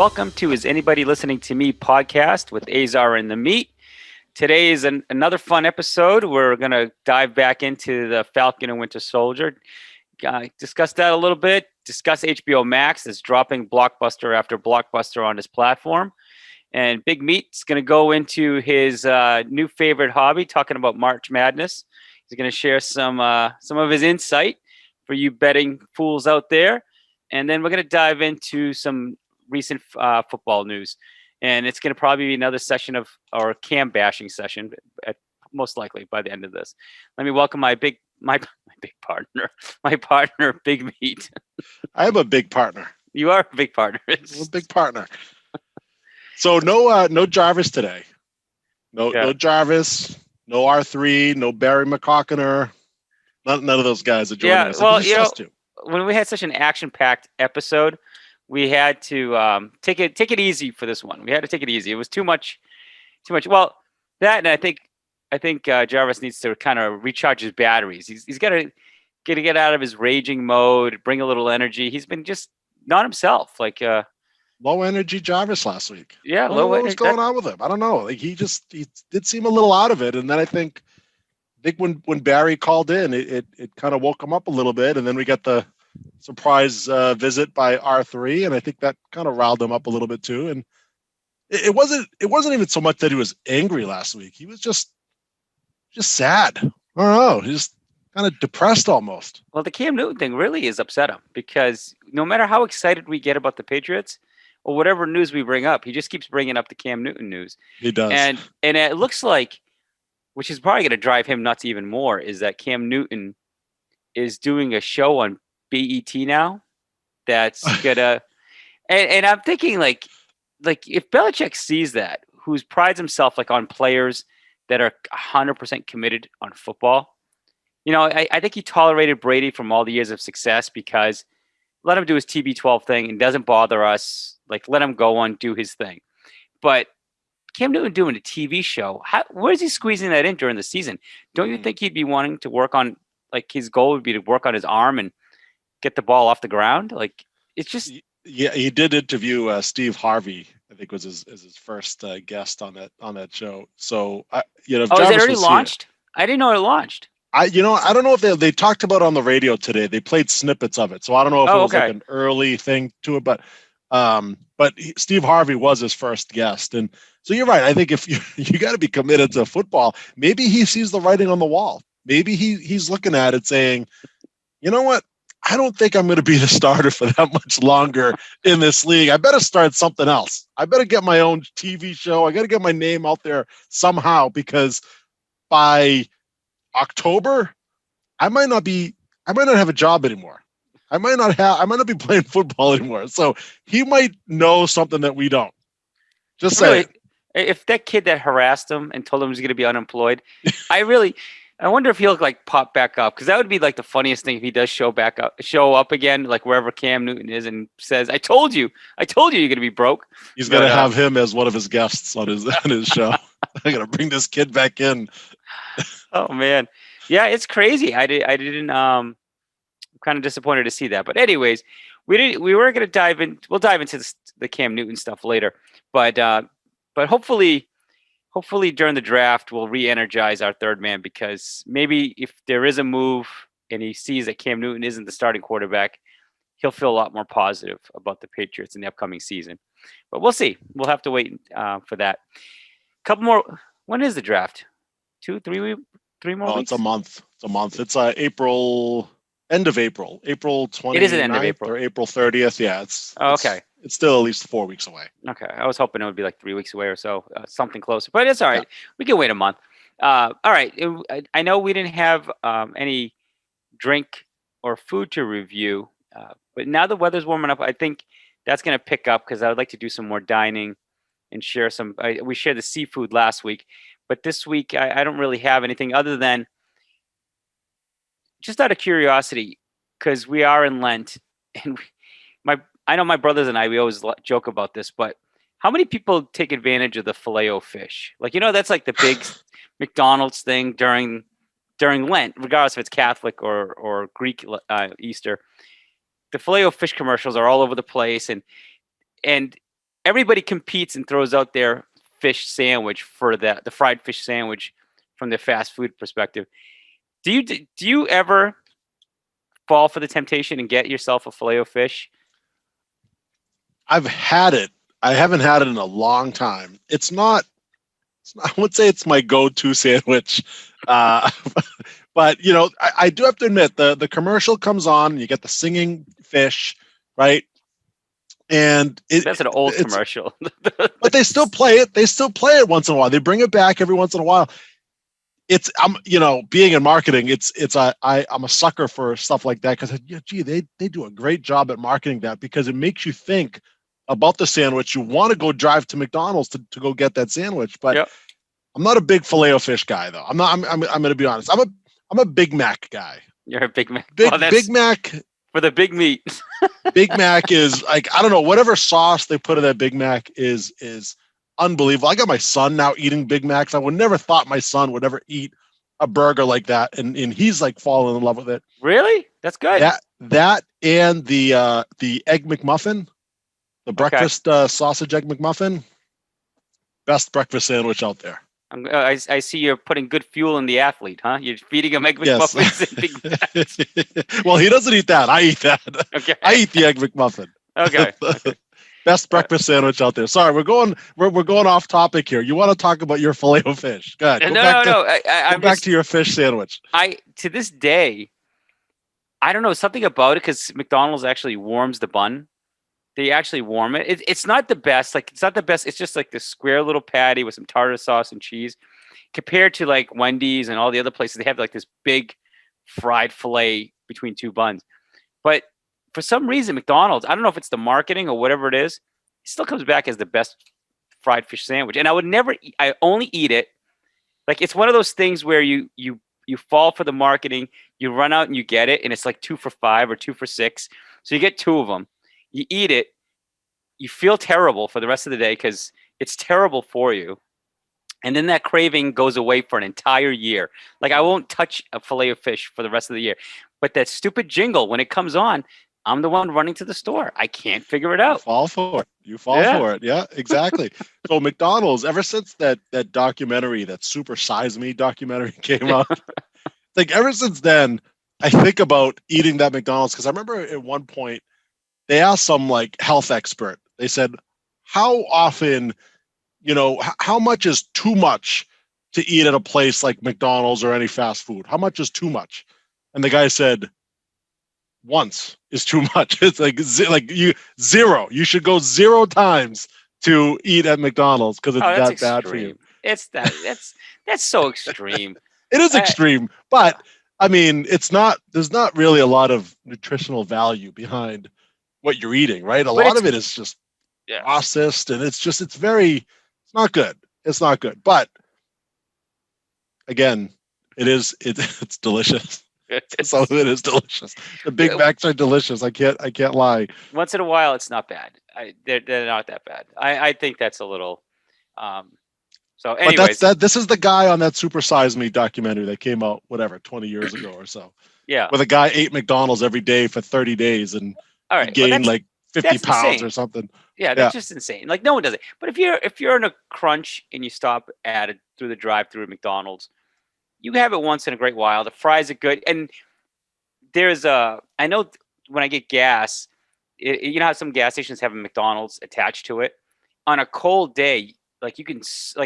Welcome to Is Anybody Listening to Me podcast with Azar and the Meat. Today is another fun episode. We're going to dive back into the Falcon and Winter Soldier, discuss that a little bit, discuss HBOMax that's dropping blockbuster after blockbuster on his platform. And Big Meat's going to go into his new favorite hobby, talking about March Madness. He's going to share some of his insight for you betting fools out there. And then we're going to dive into some recent football news. And it's going to probably be another session of our cam bashing session, most likely by the end of this. Let me welcome my partner, Big Meat. I am a big partner. You are a big partner. I'm a big partner. So no Jarvis today. No Jarvis, no R3, no Barry McCockiner. None of those guys are joining us. Well, when we had such an action-packed episode, we had to take it easy for this one. We had to take it easy. It was too much. Well, that, and I think Jarvis needs to kind of recharge his batteries. He's got to get out of his raging mode, bring a little energy. He's been just not himself. Low energy Jarvis last week. Yeah, low. What was going on with him? I don't know. He did seem a little out of it, and then I think when Barry called in, it kind of woke him up a little bit, and then we got the surprise visit by R3, and I think that kind of riled him up a little bit too. And it wasn't even so much that he was angry last week. He was just sad. I don't know. He's just kind of depressed almost. Well, the Cam Newton thing really is upset him because no matter how excited we get about the Patriots or whatever news we bring up, he just keeps bringing up the Cam Newton news. He does. And it looks like, which is probably going to drive him nuts even more, is that Cam Newton is doing a show on BET now that's gonna and I'm thinking like if Belichick sees that, who prides himself on players that are 100% committed on football, I think he tolerated Brady from all the years of success because let him do his TB12 thing and doesn't bother us. Let him go on, do his thing. But Cam Newton doing a TV show, where's he squeezing that in during the season? Don't you think he'd be wanting to work on, his goal would be to work on his arm and get the ball off the ground? It's just... Yeah, he did interview Steve Harvey, I think was his first guest on that show. So, is it already launched? I didn't know it launched. I don't know if they talked about it on the radio today. They played snippets of it. So I don't know if it was an early thing to it, but Steve Harvey was his first guest. And so you're right. I think if you got to be committed to football, maybe he sees the writing on the wall. Maybe he's looking at it saying, you know what? I don't think I'm going to be the starter for that much longer in this league. I better start something else. I better get my own TV show. I got to get my name out there somehow, because by October, I might not have a job anymore. I might not be playing football anymore. So he might know something that we don't. Just say, if that kid that harassed him and told him he was going to be unemployed, I wonder if he'll pop back up, because that would be the funniest thing if he does show up again, wherever Cam Newton is, and says, I told you you're going to be broke. He's going to have him as one of his guests on his show. I'm going to bring this kid back in. Oh man. Yeah, it's crazy. I didn't, I'm kind of disappointed to see that. But anyways, we were going to we'll dive into the Cam Newton stuff later, but hopefully during the draft, we'll re-energize our third man, because maybe if there is a move and he sees that Cam Newton isn't the starting quarterback, he'll feel a lot more positive about the Patriots in the upcoming season. But we'll see. We'll have to wait for that. Couple more. When is the draft? 2, 3 more weeks? It's a month. It's April, end of April. April 29th. It is the end of April. Or April 30th. Yeah, okay. It's still at least 4 weeks away. Okay. I was hoping it would be 3 weeks away or so, something closer. But it's all right. Yeah. We can wait a month. All right. I know we didn't have any drink or food to review, but now the weather's warming up, I think that's going to pick up, because I would like to do some more dining and share some. We shared the seafood last week, but this week I don't really have anything other than, just out of curiosity, because we are in Lent, and I know my brothers and we always joke about this, but how many people take advantage of the Filet-O-Fish? That's the big McDonald's thing during Lent, regardless if it's Catholic or Greek Easter. The Filet-O-Fish commercials are all over the place, and everybody competes and throws out their fish sandwich for the fried fish sandwich from the fast food perspective. Do you ever fall for the temptation and get yourself a filet of fish? I've had it. I haven't had it in a long time. I would say it's my go-to sandwich. But I do have to admit the commercial comes on and you get the singing fish, right? And that's an old commercial. But they still play it. They still play it once in a while. They bring it back every once in a while. I'm being in marketing, I'm a sucker for stuff like that because they do a great job at marketing that because it makes you think about the sandwich. You want to go drive to McDonald's to go get that sandwich, but yep. I'm not a big Filet-O-Fish guy though. I'm going to be honest. I'm a Big Mac guy. You're a Big Mac. Big Mac for the big meat. Big Mac is like, I don't know, whatever sauce they put in that Big Mac is unbelievable. I got my son now eating Big Macs. I would never thought my son would ever eat a burger like that, and he's like falling in love with it. Really? That's good. That and the Egg McMuffin, the breakfast sausage Egg McMuffin, best breakfast sandwich out there. I see you're putting good fuel in the athlete, huh? You're feeding him Egg McMuffins and Big Macs. Well, he doesn't eat that. I eat that. Okay. I eat the Egg McMuffin. Okay. Best breakfast sandwich out there. Sorry, we're going off topic here. You want to talk about your Filet-O-Fish? Go ahead. Go back to your fish sandwich. To this day, I don't know, something about it because McDonald's actually warms the bun. They actually warm it. It's not the best. Like it's not the best. It's just like this square little patty with some tartar sauce and cheese. Compared to like Wendy's and all the other places, they have like this big fried filet between two buns. But for some reason, McDonald's, I don't know if it's the marketing or whatever it is, it still comes back as the best fried fish sandwich. And I only eat it. Like it's one of those things where you fall for the marketing, you run out and you get it, and it's like 2 for $5 or 2 for $6. So you get 2 of them. You eat it, you feel terrible for the rest of the day because it's terrible for you. And then that craving goes away for an entire year. Like I won't touch a filet of fish for the rest of the year. But that stupid jingle, when it comes on, I'm the one running to the store. I can't figure it out. You fall for it. Yeah, exactly. So McDonald's, ever since that documentary, that Super Size Me documentary came out, like ever since then, I think about eating that McDonald's because I remember at one point they asked some like health expert. They said, how often, how much is too much to eat at a place like McDonald's or any fast food? How much is too much? And the guy said, once is too much. It's like zero. You should go 0 times to eat at McDonald's because it's that extreme. Bad for you. That's so extreme. It is extreme, but I mean, there's not really a lot of nutritional value behind what you're eating, right? A lot of it is just processed, and it's not good. It's not good. But again, it's delicious. Some of it is delicious. The Big Macs are delicious. I can't lie. Once in a while, it's not bad. They're not that bad. I think that's a little. So, anyways, but this is the guy on that Super Size Me documentary that came out 20 years ago or so. Yeah, where the guy ate McDonald's every day for 30 days and gained like 50 pounds insane. Or something. Yeah, that's just insane. Like no one does it. But if you're in a crunch and you stop through the drive-through at McDonald's, you have it once in a great while. The fries are good, and I know when I get gas, you know how some gas stations have a McDonald's attached to it. On a cold day, like you can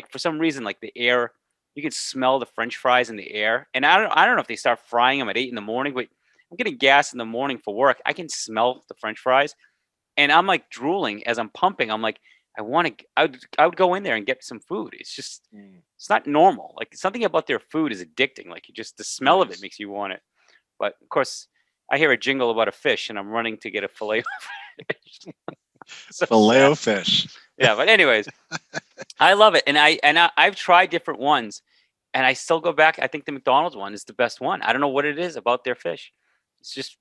for some reason like the air, you can smell the French fries in the air. And I don't know if they start frying them at 8 a.m, but I'm getting gas in the morning for work. I can smell the French fries, and I'm like drooling as I'm pumping. I'm like, I would go in there and get some food. It's just, it's not normal. Like something about their food is addicting. Like the smell of it makes you want it. But of course, I hear a jingle about a fish, and I'm running to get a filet of fish. Filet of fish. Yeah, but anyways, I love it, and I've tried different ones, and I still go back. I think the McDonald's one is the best one. I don't know what it is about their fish. It's just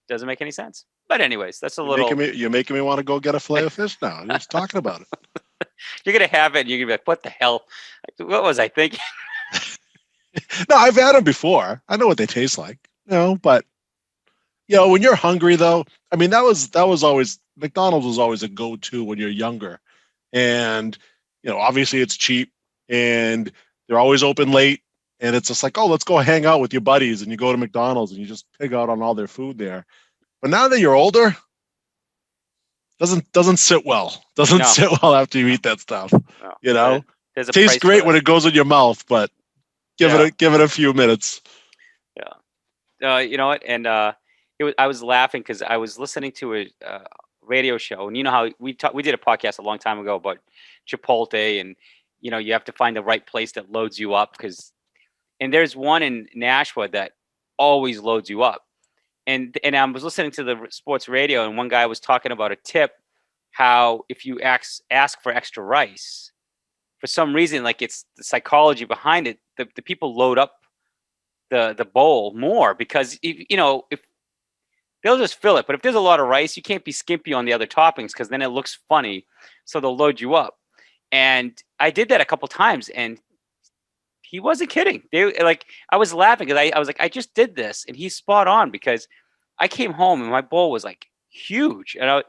doesn't make any sense. But anyways, that's you're making me want to go get a filet of fish now. You're just talking about it. You're gonna have it, and you're gonna be like, "What the hell? What was I thinking?" No, I've had them before. I know what they taste like. But when you're hungry though, I mean, that was always McDonald's was always a go-to when you're younger. And, obviously it's cheap and they're always open late. And it's just like, oh, let's go hang out with your buddies. And you go to McDonald's and you just pig out on all their food there. But now that you're older, doesn't sit well. Doesn't sit well after you eat that stuff. There's a tastes price great when it goes in your mouth, but give it a few minutes. Yeah. You know what? And I was laughing because I was listening to a radio show, and you know how we did a podcast a long time ago about Chipotle, and you have to find the right place that loads you up and there's one in Nashua that always loads you up. And I was listening to the sports radio, and one guy was talking about a tip, how if you ask for extra rice, for some reason, like it's the psychology behind it, the people load up the bowl more because if they'll just fill it. But if there's a lot of rice, you can't be skimpy on the other toppings because then it looks funny. So they'll load you up. And I did that a couple times, and he wasn't kidding. I was laughing because I was like, I just did this, and he's spot on because I came home and my bowl was like huge, and I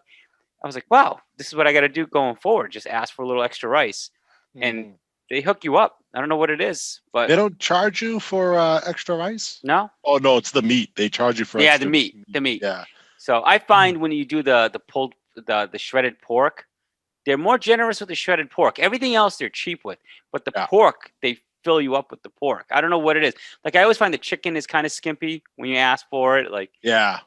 was like, wow, this is what I got to do going forward. Just ask for a little extra rice, and they hook you up. I don't know what it is, but they don't charge you for extra rice. No. Oh no, it's the meat. They charge you for. Yeah, the meat. Yeah. So I find when you do the shredded pork, they're more generous with the shredded pork. Everything else they're cheap with, but the pork, they fill you up with the pork. I don't know what it is. Like I always find the chicken is kind of skimpy when you ask for it. Like yeah.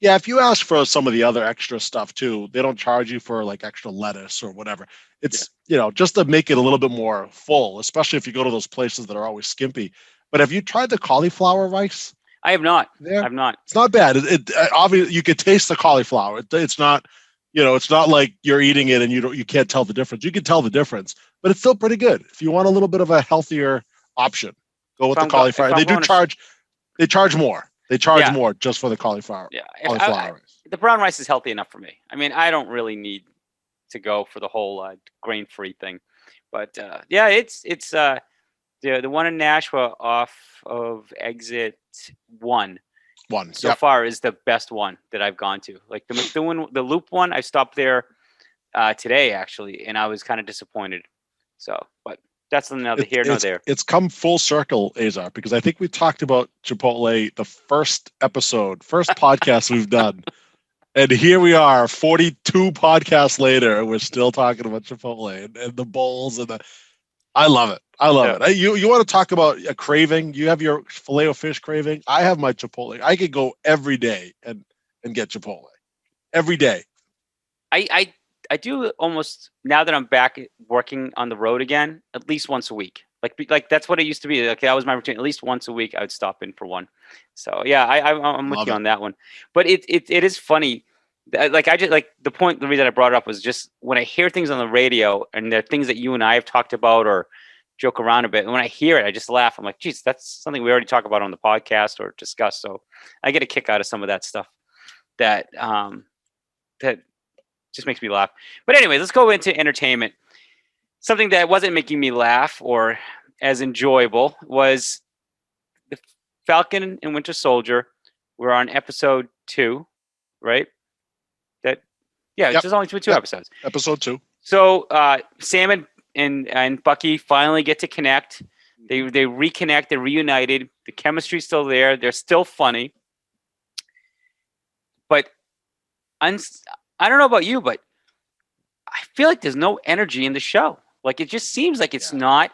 If you ask for some of the other extra stuff too, they don't charge you for like extra lettuce or whatever. It's just to make it a little bit more full, especially if you go to those places that are always skimpy. But have you tried the cauliflower rice? I have not. I've not. It's not bad. It obviously you could taste the cauliflower. It's not, it's not like you're eating it and you can't tell the difference. You can tell the difference, but it's still pretty good. If you want a little bit of a healthier option, go with the cauliflower. They charge more. They charge more just for the cauliflower. Yeah. The brown rice is healthy enough for me. I mean, I don't really need to go for the whole grain-free thing. But it's the one in Nashua off of exit 1. So far is the best one that I've gone to. Like the Loop one, I stopped there today actually, and I was kind of disappointed. So, but that's neither here nor there. It's come full circle, Azar, because I think we talked about Chipotle the first podcast we've done. And here we are, 42 podcasts later, and we're still talking about Chipotle and the bowls and I love it. I love it. You want to talk about a craving? You have your Filet-O-Fish craving. I have my Chipotle. I could go every day and get Chipotle every day. I do almost, now that I'm back working on the road again, at least once a week. Like that's what it used to be. Like that was my routine. At least once a week, I would stop in for one. So yeah, I'm with you on that one. But it is funny. Like the reason I brought it up was just when I hear things on the radio and they're things that you and I have talked about or joke around a bit. And when I hear it, I just laugh. I'm like, geez, that's something we already talked about on the podcast or discussed. So I get a kick out of some of that stuff that just makes me laugh. But anyway, let's go into entertainment. Something that wasn't making me laugh or as enjoyable was the Falcon and Winter Soldier. We're on episode 2, right? There's only two episodes. Episode 2. So Sam and Bucky finally get to connect. They reconnect. They're reunited. The chemistry's still there. They're still funny. But I don't know about you, but I feel like there's no energy in the show. Like it just seems like it's not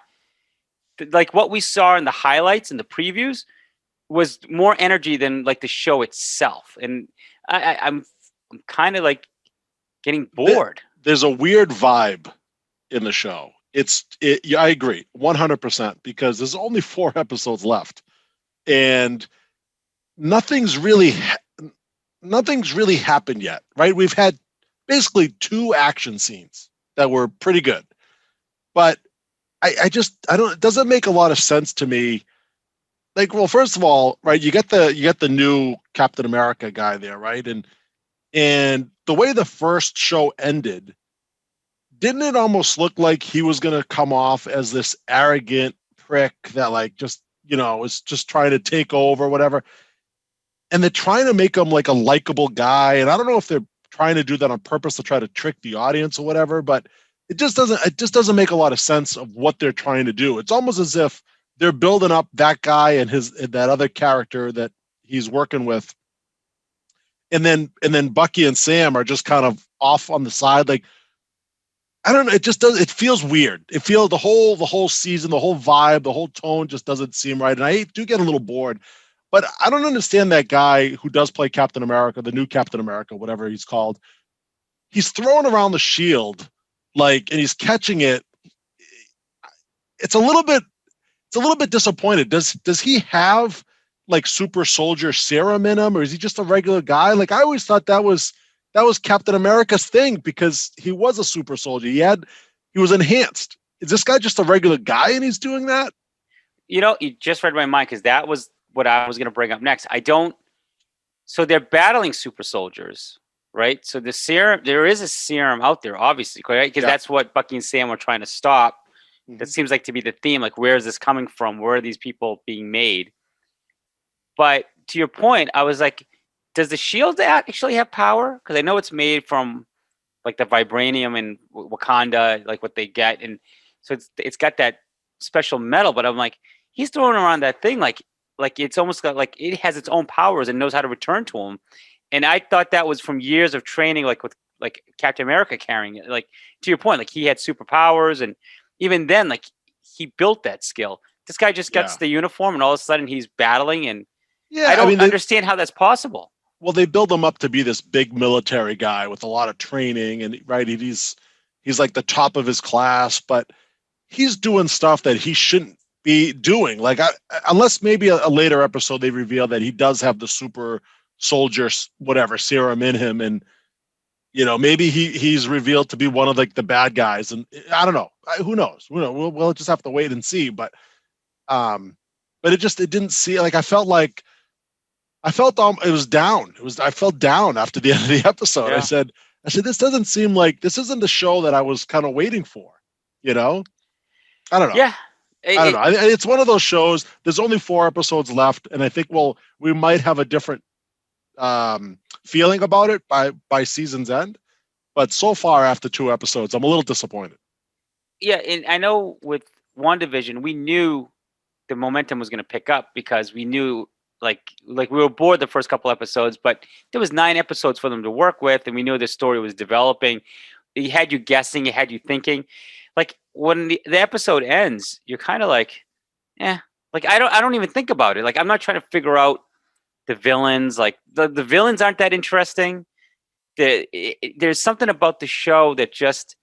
like what we saw in the highlights and the previews was more energy than like the show itself. And I'm kind of like getting bored. There's a weird vibe in the show. I agree 100% because there's only 4 episodes left and nothing's really happened yet, right? We've had basically 2 action scenes that were pretty good, but I don't, it doesn't make a lot of sense to me. Like, well, first of all, right, you get the new Captain America guy there, right? And the way the first show ended, didn't it almost look like he was going to come off as this arrogant prick that like just, was just trying to take over, whatever. and they're trying to make him like a likable guy. And I don't know if they're trying to do that on purpose to try to trick the audience or whatever, but it just doesn't make a lot of sense of what they're trying to do. It's almost as if they're building up that guy and that other character that he's working with, and then Bucky and Sam are just kind of off on the side. Like, I don't know. It just does. It feels weird. It feels the whole season, the whole vibe, the whole tone just doesn't seem right. And I do get a little bored, but I don't understand that guy who does play Captain America, the new Captain America, whatever he's called. He's throwing around the shield, like, and he's catching it. It's a little bit. It's a little bit disappointed. Does he have like super soldier serum in him, or is he just a regular guy? Like, I always thought that was Captain America's thing because he was a super soldier. He was enhanced. Is this guy just a regular guy and he's doing that? You just read my mind because that was what I was going to bring up next. So they're battling super soldiers, right? So there is a serum out there, obviously, right? Because that's what Bucky and Sam were trying to stop. Mm-hmm. That seems like to be the theme. Like, where is this coming from? Where are these people being made? But to your point, I was like, does the shield actually have power? Because I know it's made from like the vibranium and Wakanda, like what they get, and so it's got that special metal. But I'm like, he's throwing around that thing like it's almost like it has its own powers and knows how to return to him. And I thought that was from years of training, like with like Captain America carrying it. Like, to your point, like he had superpowers, and even then, like he built that skill. This guy just gets the uniform, and all of a sudden he's battling, and I don't understand how that's possible. Well, they build him up to be this big military guy with a lot of training, and right, he's like the top of his class, but he's doing stuff that he shouldn't be doing. Like, unless maybe a later episode they reveal that he does have the super soldier whatever serum in him, and maybe he's revealed to be one of like the bad guys, and I don't know. Who knows? We'll just have to wait and see. But it didn't see, like, I felt it was down. I felt down after the end of the episode. Yeah. I said, this doesn't seem like, this isn't the show that I was kind of waiting for. I don't know. Yeah. I don't know. It's one of those shows. There's only 4 episodes left, and I think we might have a different feeling about it by season's end. But so far, after 2 episodes, I'm a little disappointed. Yeah, and I know with WandaVision, we knew the momentum was going to pick up because we knew. Like we were bored the first couple episodes, but there was 9 episodes for them to work with, and we knew the story was developing. It had you guessing, it had you thinking. Like, when the episode ends, you're kind of like, like I don't even think about it. Like, I'm not trying to figure out the villains. Like, the villains aren't that interesting. There's something about the show that just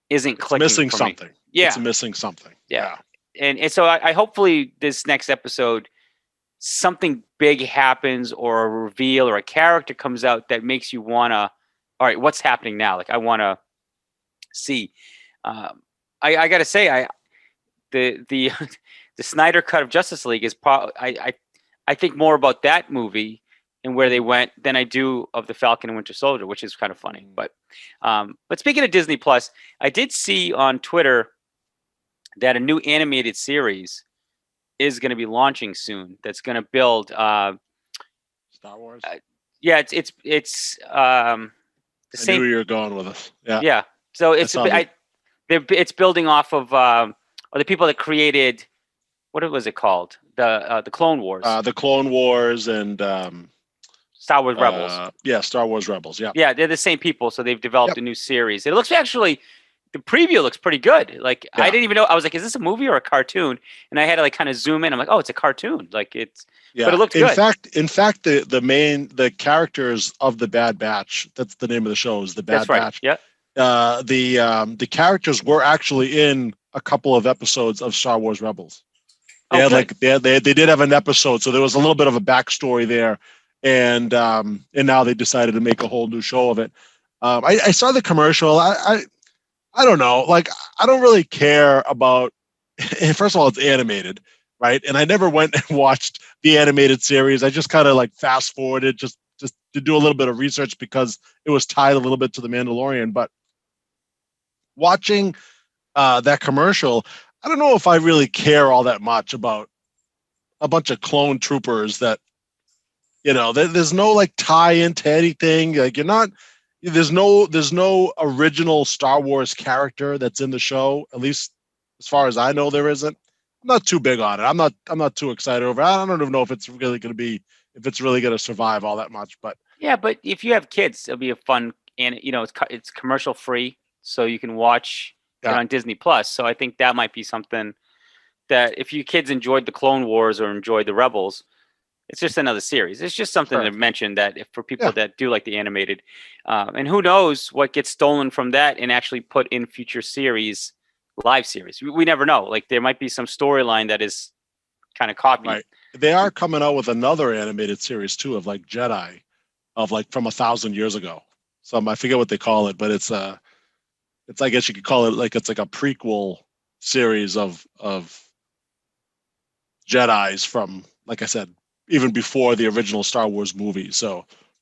isn't clicking. Missing something. Me. Yeah, it's missing something. Yeah. And so I hopefully this next episode, something big happens, or a reveal, or a character comes out that makes you want to, all right, what's happening now? Like, I want to see. I got to say, the Snyder cut of Justice League is I think more about that movie and where they went than I do of the Falcon and Winter Soldier, which is kind of funny. But speaking of Disney Plus, I did see on Twitter that a new animated series is going to be launching soon. That's going to build Star Wars. Yeah, it's the same. I knew you were going with us. Yeah. Yeah. So it's building off of the people that created, what was it called? The Clone Wars. The Clone Wars and Star Wars Rebels. Yeah, Star Wars Rebels. Yeah. Yeah, they're the same people, so they've developed a new series. It looks actually. The preview looks pretty good. Like, I didn't even know. I was like, is this a movie or a cartoon? And I had to like kind of zoom in. I'm like, oh, it's a cartoon. Like, but it looked good. In fact, the characters of the Bad Batch, that's the name of the show, is the Bad Batch. Yeah. The characters were actually in a couple of episodes of Star Wars Rebels. They did have an episode, so there was a little bit of a backstory there, and now they decided to make a whole new show of it. I saw the commercial. I don't know. Like, I don't really care about. First of all, it's animated, right? And I never went and watched the animated series. I just kind of like fast forwarded just to do a little bit of research because it was tied a little bit to The Mandalorian. But watching that commercial, I don't know if I really care all that much about a bunch of clone troopers that There's no like tie into anything. Like you're not. There's no original Star Wars character that's in the show. At least as far as I know, there isn't. I'm not too big on it. I'm not too excited over it. I don't even know if it's really going to be if it's really going to survive all that much. But Yeah, but if you have kids, it'll be a fun, and it's commercial free, so you can watch it yeah, on Disney Plus. So I think that might be something that if your kids enjoyed the Clone Wars or enjoyed the Rebels, it's just another series. It's just something to sure, mention that if for people yeah, that do like the animated, and who knows what gets stolen from that and actually put in future series, live series. We never know. Like there might be some storyline that is kind of copied. right. They are coming out with another animated series too of like Jedi of like from 1,000 years ago. I forget what they call it, but it's I guess you could call it like it's like a prequel series of Jedi's from, like I said, even before the original Star Wars movie.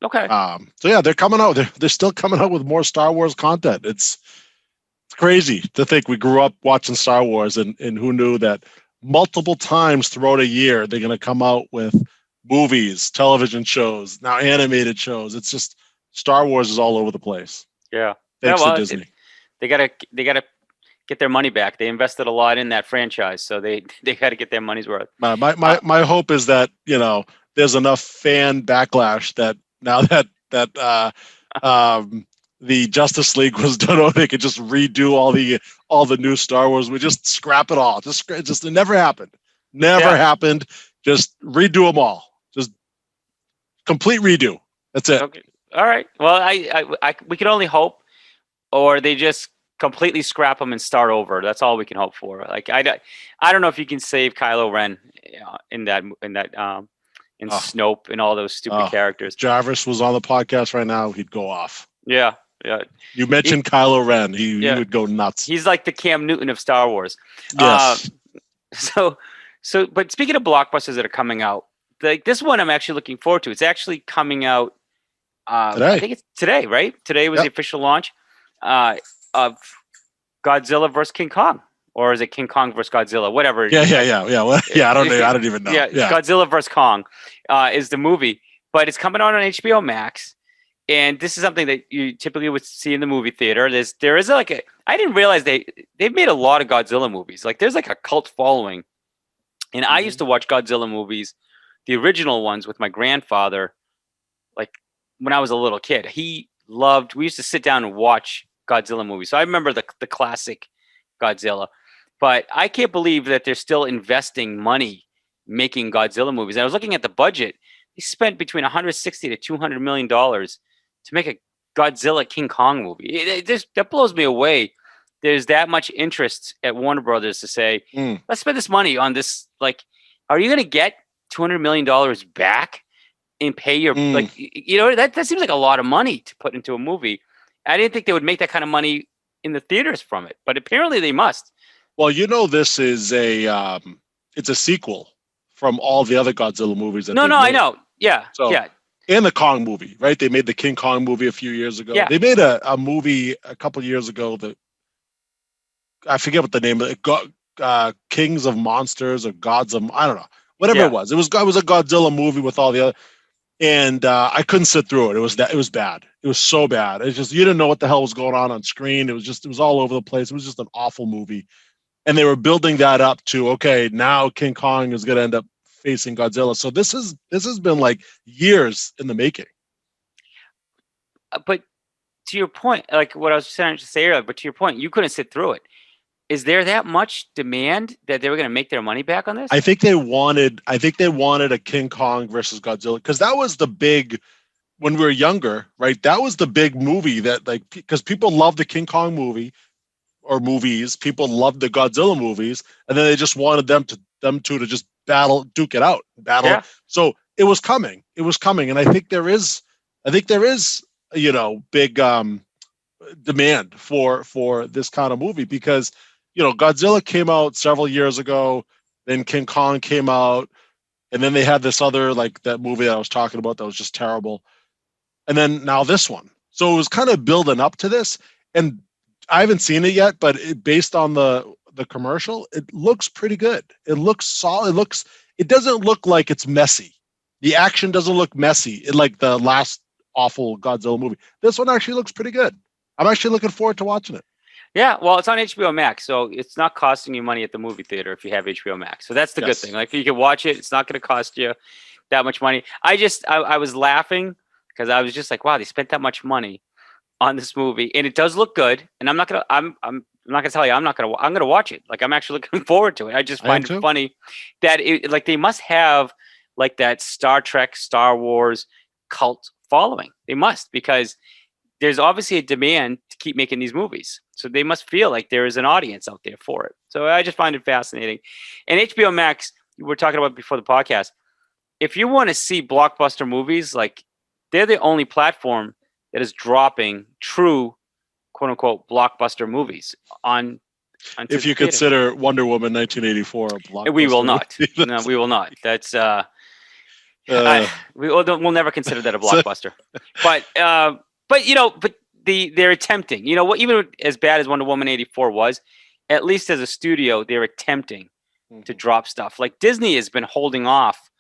Okay. So yeah, they're coming out. They're still coming out with more Star Wars content. It's crazy to think we grew up watching Star Wars, and who knew that multiple times throughout a year they're going to come out with movies, television shows, now animated shows. It's just Star Wars is all over the place. Yeah. Yeah. Thanks to Well, Disney. they gotta get their money back. They invested a lot in that franchise, so they got to get their money's worth. My hope is that there's enough fan backlash that now that the Justice League was done, they could just redo all the new Star Wars. We just scrap it all. Just it never happened. Never Yeah. happened. Just redo them all. Just complete redo. That's it. Okay. All right. Well, we can only hope, or they just completely scrap them and start over. That's all we can hope for. Like I don't know if you can save Kylo Ren in Oh, Snope and all those stupid oh. characters. Jarvis was on the podcast right now. He'd go off. Yeah. Yeah. You mentioned Kylo Ren. He Yeah. would go nuts. He's like the Cam Newton of Star Wars. Yes. So, but speaking of blockbusters that are coming out, like this one, I'm actually looking forward to. It's actually coming out. Today. I think it's today, right? Today was the Yep. official launch of Godzilla versus King Kong, or is it King Kong versus Godzilla? Whatever. Yeah. Well, yeah. I don't know. I don't even know. Yeah, Yeah. Godzilla versus Kong is the movie, but it's coming out on HBO Max. And this is something that you typically would see in the movie theater. There is like a. I didn't realize they've made a lot of Godzilla movies. Like there's like a cult following, and I used to watch Godzilla movies, the original ones, with my grandfather. Like when I was a little kid, he loved. We used to sit down and watch Godzilla movies. So I remember the classic Godzilla, but I can't believe that they're still investing money making Godzilla movies. And I was looking at the budget. They spent between 160 to 200 million dollars to make a Godzilla King Kong movie. That blows me away. There's that much interest at Warner Brothers to say, let's spend this money on this. Like, are you going to get $200 million back and pay your like? That seems like a lot of money to put into a movie. I didn't think they would make that kind of money in the theaters from it, but apparently they must. Well, this is it's a sequel from all the other Godzilla movies that they've No, I made. know. Yeah, So, yeah. And the Kong movie, right? They made the King Kong movie a few years ago. Yeah. They made a movie a couple years ago that I forget what the name of it. Kings of Monsters or Gods of I don't know. Whatever it was. It was a Godzilla movie with all the other. And I couldn't sit through it. It was bad. It was so bad. It's just you didn't know what the hell was going on screen. It was all over the place. It was just an awful movie. And they were building that up to okay, now King Kong is going to end up facing Godzilla. So this has been like years in the making. But to your point, like what I was trying to say earlier, but to your point, you couldn't sit through it. Is there that much demand that they were going to make their money back on this? I think they wanted a King Kong versus Godzilla because that was the big when we were younger, right? That was the big movie that like because people loved the King Kong movie or movies, people loved the Godzilla movies, and then they just wanted them to just duke it out. Yeah. So it was coming, and I think there is big demand for this kind of movie because Godzilla came out several years ago, then King Kong came out, and then they had this other like that movie that I was talking about that was just terrible, and then now this one. So it was kind of building up to this, and I haven't seen it yet, but based on the commercial, it looks pretty good. It looks solid. It doesn't look like it's messy. The action doesn't look messy like the last awful Godzilla movie. This one actually looks pretty good. I'm actually looking forward to watching it. Yeah, well, it's on HBO Max, so it's not costing you money at the movie theater if you have HBO Max. So that's the good thing. Like, you can watch it; it's not going to cost you that much money. I was laughing because I was just like, wow, they spent that much money on this movie, and it does look good. And I'm not gonna tell you I'm gonna watch it. Like, I'm actually looking forward to it. I just find it funny that like they must have like that Star Trek, Star Wars cult following. They must, because there's obviously a demand to keep making these movies. So they must feel like there is an audience out there for it. So I just find it fascinating. And HBO Max, we were talking about before the podcast. If you want to see blockbuster movies, like, they're the only platform that is dropping true, quote unquote, blockbuster movies on. If you consider Wonder Woman 1984 a blockbuster, we will not. No, we will not. That's we'll never consider that a blockbuster. But they're attempting. You know what? Even as bad as Wonder Woman 84 was, at least as a studio, they're attempting to drop stuff. Like, Disney has been holding off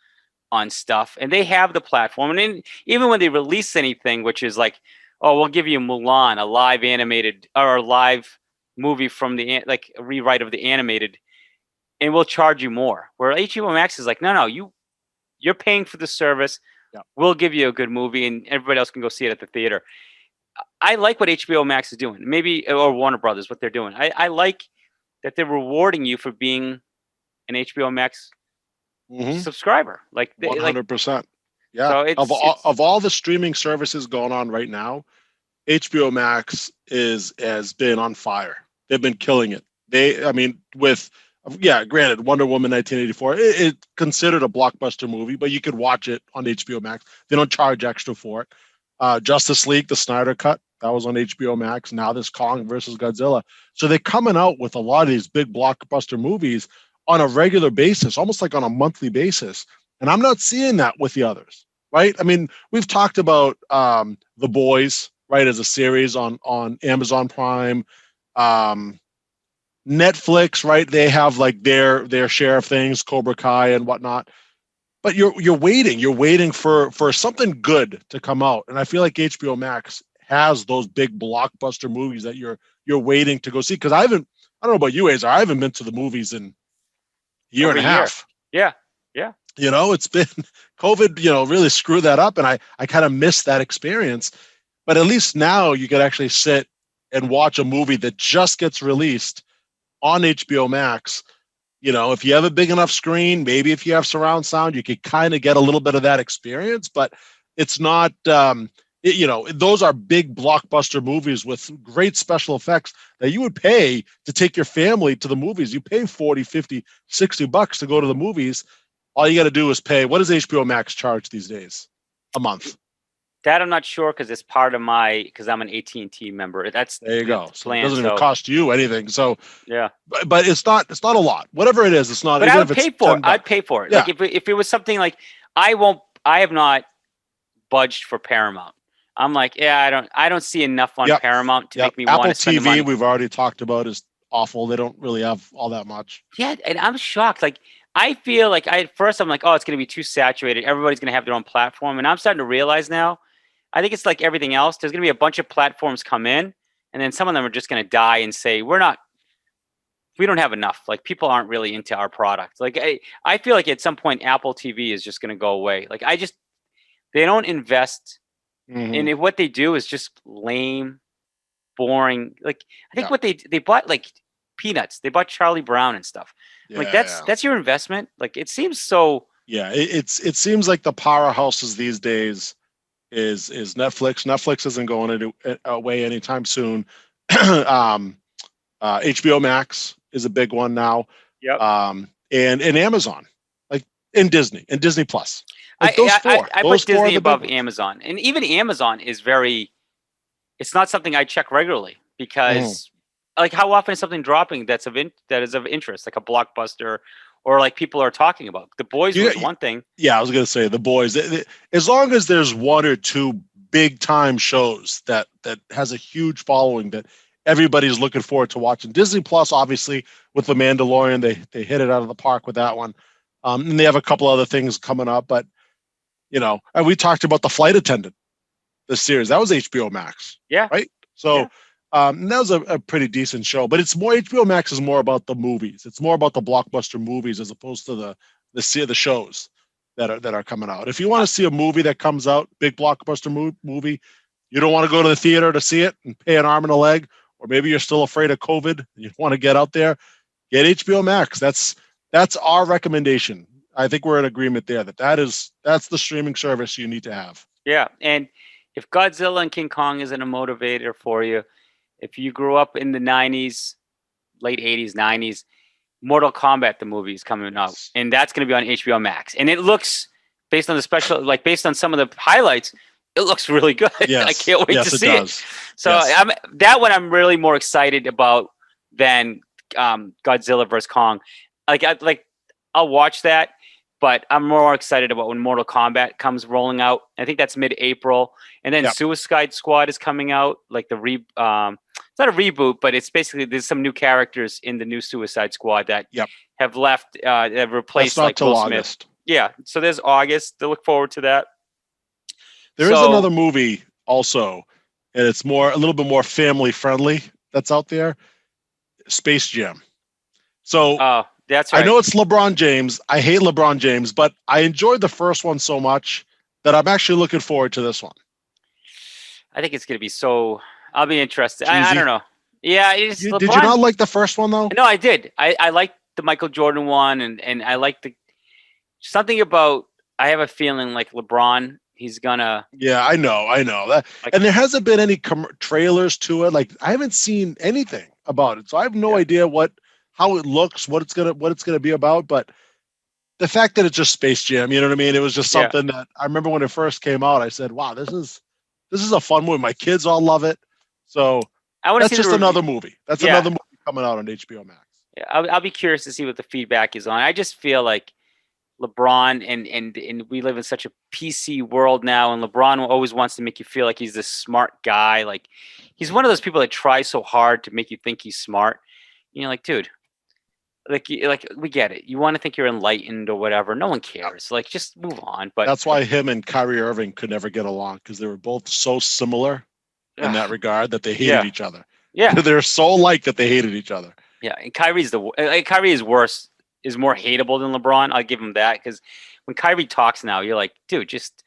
on stuff, and they have the platform. And then, even when they release anything, which is like, oh, we'll give you Mulan, a live animated or a live movie from the like a rewrite of the animated, and we'll charge you more. Where HBO Max is like, no, you're paying for the service. Yeah. We'll give you a good movie, and everybody else can go see it at the theater. I like what HBO Max is doing. Maybe, or Warner Brothers, what they're doing. I like that they're rewarding you for being an HBO Max subscriber. Like, 100%. Yeah. So of all the streaming services going on right now, HBO Max has been on fire. They've been killing it. Granted, Wonder Woman 1984, it's considered a blockbuster movie, but you could watch it on HBO Max. They don't charge extra for it. Justice League, the Snyder Cut, that was on HBO Max. Now this Kong versus Godzilla. So they're coming out with a lot of these big blockbuster movies on a regular basis, almost like on a monthly basis. And I'm not seeing that with the others, right? I mean, we've talked about The Boys, right, as a series on Amazon Prime. Netflix, right? They have like their share of things, Cobra Kai and whatnot. But you're waiting for something good to come out, and I feel like HBO Max has those big blockbuster movies that you're waiting to go see. Because I don't know about you, Azar, I haven't been to the movies in a year and a half. Yeah. It's been COVID, really screwed that up, and I kind of missed that experience. But at least now you could actually sit and watch a movie that just gets released on HBO Max. If you have a big enough screen, maybe if you have surround sound, you could kind of get a little bit of that experience, but it's not, those are big blockbuster movies with great special effects that you would pay to take your family to the movies. You pay 40, 50, 60 bucks to go to the movies. All you got to do is pay. What does HBO Max charge these days? A month? That I'm not sure, because it's part of because I'm an AT&T member. That's there you go. So it doesn't even cost you anything. So yeah, but it's not a lot. Whatever it is, it's not. But I would pay for it. I'd pay for it. Yeah. Like, if it was something like, I have not budged for Paramount. I'm like, yeah, I don't see enough on Paramount to make me want to spend the money. Apple TV, we've already talked about, is awful. They don't really have all that much. Yeah, and I'm shocked. Like, I feel like at first I'm like, oh, it's going to be too saturated. Everybody's going to have their own platform, and I'm starting to realize now, I think it's like everything else. There's going to be a bunch of platforms come in, and then some of them are just going to die and say, we don't have enough. Like, people aren't really into our product. Like, I feel like at some point Apple TV is just going to go away. Like, they don't invest in it. What they do is just lame, boring. Like, I think what they bought, like, Peanuts. They bought Charlie Brown and stuff. Like, that's your investment. Like, it seems so. Yeah, it seems like the powerhouses these days is Netflix. Netflix isn't going away anytime soon. HBO Max is a big one now. Yep. And Amazon, like, and Disney Plus. Like, I put Disney above Amazon, and even Amazon is it's not something I check regularly, because like, how often is something dropping that is of interest, like a blockbuster, or like people are talking about? The Boys was one thing. Yeah, I was going to say The Boys. As long as there's one or two big time shows that has a huge following that everybody's looking forward to watching. Disney Plus, obviously, with The Mandalorian, they hit it out of the park with that one. And they have a couple other things coming up. But And we talked about The Flight Attendant, the series. That was HBO Max. Yeah. Right. So that was a pretty decent show, but it's more, HBO Max is more about the movies. It's more about the blockbuster movies as opposed to the shows that are coming out. If you want to see a movie that comes out, big blockbuster movie, you don't want to go to the theater to see it and pay an arm and a leg, or maybe you're still afraid of COVID and you want to get out there, get HBO Max. That's our recommendation. I think we're in agreement there that's the streaming service you need to have. Yeah, and if Godzilla and King Kong isn't a motivator for you, if you grew up in the 90s, late 80s, 90s, Mortal Kombat, the movie, is coming out, and that's going to be on HBO Max. And it looks, based on the special, like based on some of the highlights, it looks really good. Yes. I can't wait to see it. So that one I'm really more excited about than Godzilla vs. Kong. I'll watch that, but I'm more excited about when Mortal Kombat comes rolling out. I think that's mid-April, and then Suicide Squad is coming out. Like it's not a reboot, but it's basically there's some new characters in the new Suicide Squad that have left, have replaced like Will Smith. Yeah, so there's August to look forward to that. There is another movie also, and it's a little bit more family friendly that's out there. Space Jam. So that's right. I know it's LeBron James. I hate LeBron James, but I enjoyed the first one so much that I'm actually looking forward to this one. I think it's going to be so. I'll be interested. I don't know. Yeah, did you not like the first one though? No, I did. I liked the Michael Jordan one, and I liked something about. I have a feeling like LeBron. He's gonna. Yeah, I know that, and there hasn't been any trailers to it. Like I haven't seen anything about it, so I have no idea how it looks, what it's gonna be about. But the fact that it's just Space Jam, you know what I mean? It was just something that I remember when it first came out. I said, "Wow, this is a fun movie. My kids all love it." So that's just another movie. That's another movie coming out on HBO Max. Yeah, I'll be curious to see what the feedback is on. I just feel like LeBron and we live in such a PC world now, and LeBron always wants to make you feel like he's this smart guy. Like he's one of those people that try so hard to make you think he's smart. Like, dude, like we get it. You want to think you're enlightened or whatever. No one cares. Like, just move on. But that's why him and Kyrie Irving could never get along, because they were both so similar in that regard that they hated each other. Yeah, they're so alike that they hated each other. Yeah, and Kyrie is worse. Is more hateable than LeBron. I'll give him that, because when Kyrie talks now, you're like, dude, just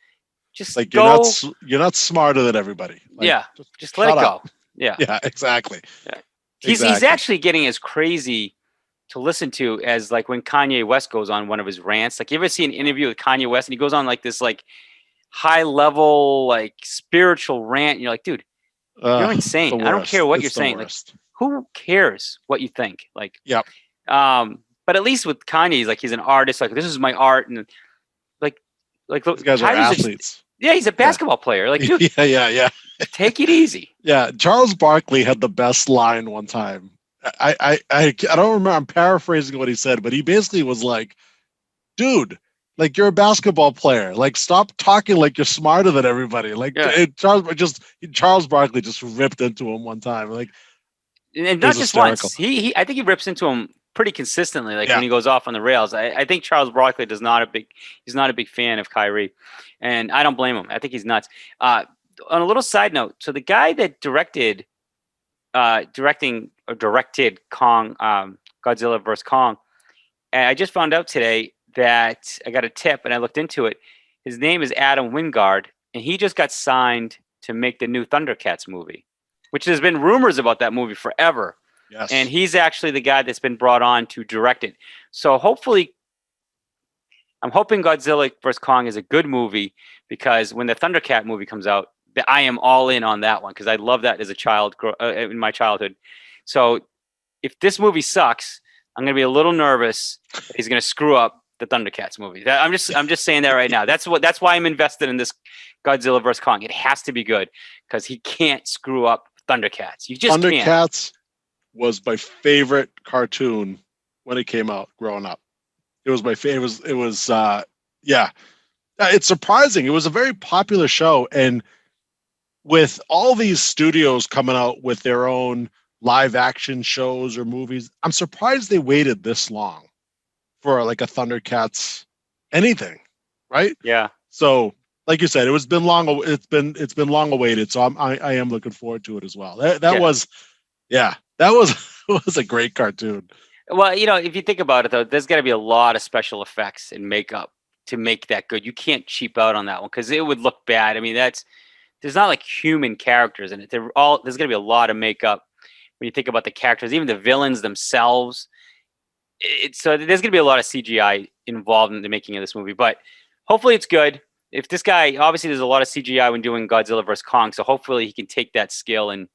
like go. You're not smarter than everybody. Like, just let it go. Yeah, exactly. Yeah. He's actually getting as crazy to listen to as like when Kanye West goes on one of his rants. Like, you ever see an interview with Kanye West and he goes on like this like high level like spiritual rant, and you're like, dude, you're insane. I don't care what you're saying. Like, who cares what you think? Like, but at least with Kanye, he's an artist. Like, this is my art, and like these guys are athletes. He's a basketball player. Like, dude, yeah. Take it easy. Yeah, Charles Barkley had the best line one time. I don't remember. I'm paraphrasing what he said, but he basically was like, "Dude, like, you're a basketball player. Like, stop talking like you're smarter than everybody." Like, Charles Barkley just ripped into him one time. Like, and not just hysterical. Once. I think he rips into him pretty consistently, like when he goes off on the rails. I think Charles Barkley he's not a big fan of Kyrie, and I don't blame him. I think he's nuts. On a little side note, so the guy that directed Kong, Godzilla vs. Kong, and I just found out today that I got a tip and I looked into it. His name is Adam Wingard, and he just got signed to make the new Thundercats movie, which there's been rumors about that movie forever. Yes. And he's actually the guy that's been brought on to direct it. So hopefully, I'm hoping Godzilla vs. Kong is a good movie, because when the Thundercat movie comes out, I am all in on that one, because I love that as a child in my childhood. So if this movie sucks, I'm going to be a little nervous that he's going to screw up the Thundercats movie. I'm just saying that right now. That's why I'm invested in this Godzilla vs. Kong. It has to be good, because he can't screw up Thundercats. You just Thundercats can't. Was my favorite cartoon when it came out growing up. It was my favorite. It was it's surprising. It was a very popular show, and with all these studios coming out with their own live action shows or movies, I'm surprised they waited this long for like a Thundercats anything, right? Yeah. So, like you said, it's been long. It's been long awaited. So I am looking forward to it as well. That Yeah. was, yeah, that was was a great cartoon. Well, if you think about it, though, there's got to be a lot of special effects and makeup to make that good. You can't cheap out on that one because it would look bad. I mean, there's not like human characters in it. There's going to be a lot of makeup when you think about the characters, even the villains themselves. So there's going to be a lot of CGI involved in the making of this movie, but hopefully it's good. If this guy, obviously, there's a lot of CGI when doing Godzilla vs Kong, so hopefully he can take that skill and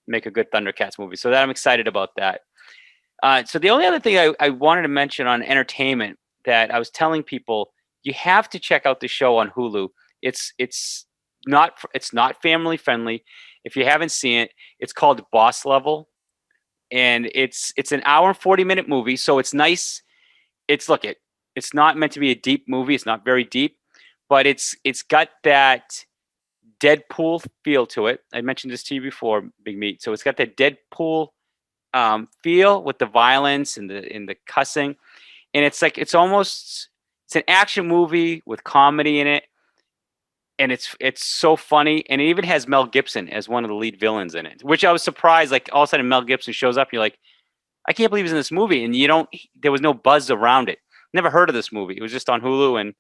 make a good Thundercats movie. So that I'm excited about that. So the only other thing I wanted to mention on entertainment that I was telling people, you have to check out the show on Hulu. It's not family friendly. If you haven't seen it, it's called Boss Level, and it's an hour and 40-minute movie. So it's nice. It's not meant to be a deep movie. It's not very deep, but it's got that Deadpool feel to it. I mentioned this to you before, Big Meat. So it's got that Deadpool feel with the violence and the cussing, and it's like it's an action movie with comedy in it, and it's so funny, and it even has Mel Gibson as one of the lead villains in it, which I was surprised. Like all of a sudden Mel Gibson shows up, and you're like, I can't believe he's in this movie, and there was no buzz around it. Never heard of this movie. It was just on Hulu, and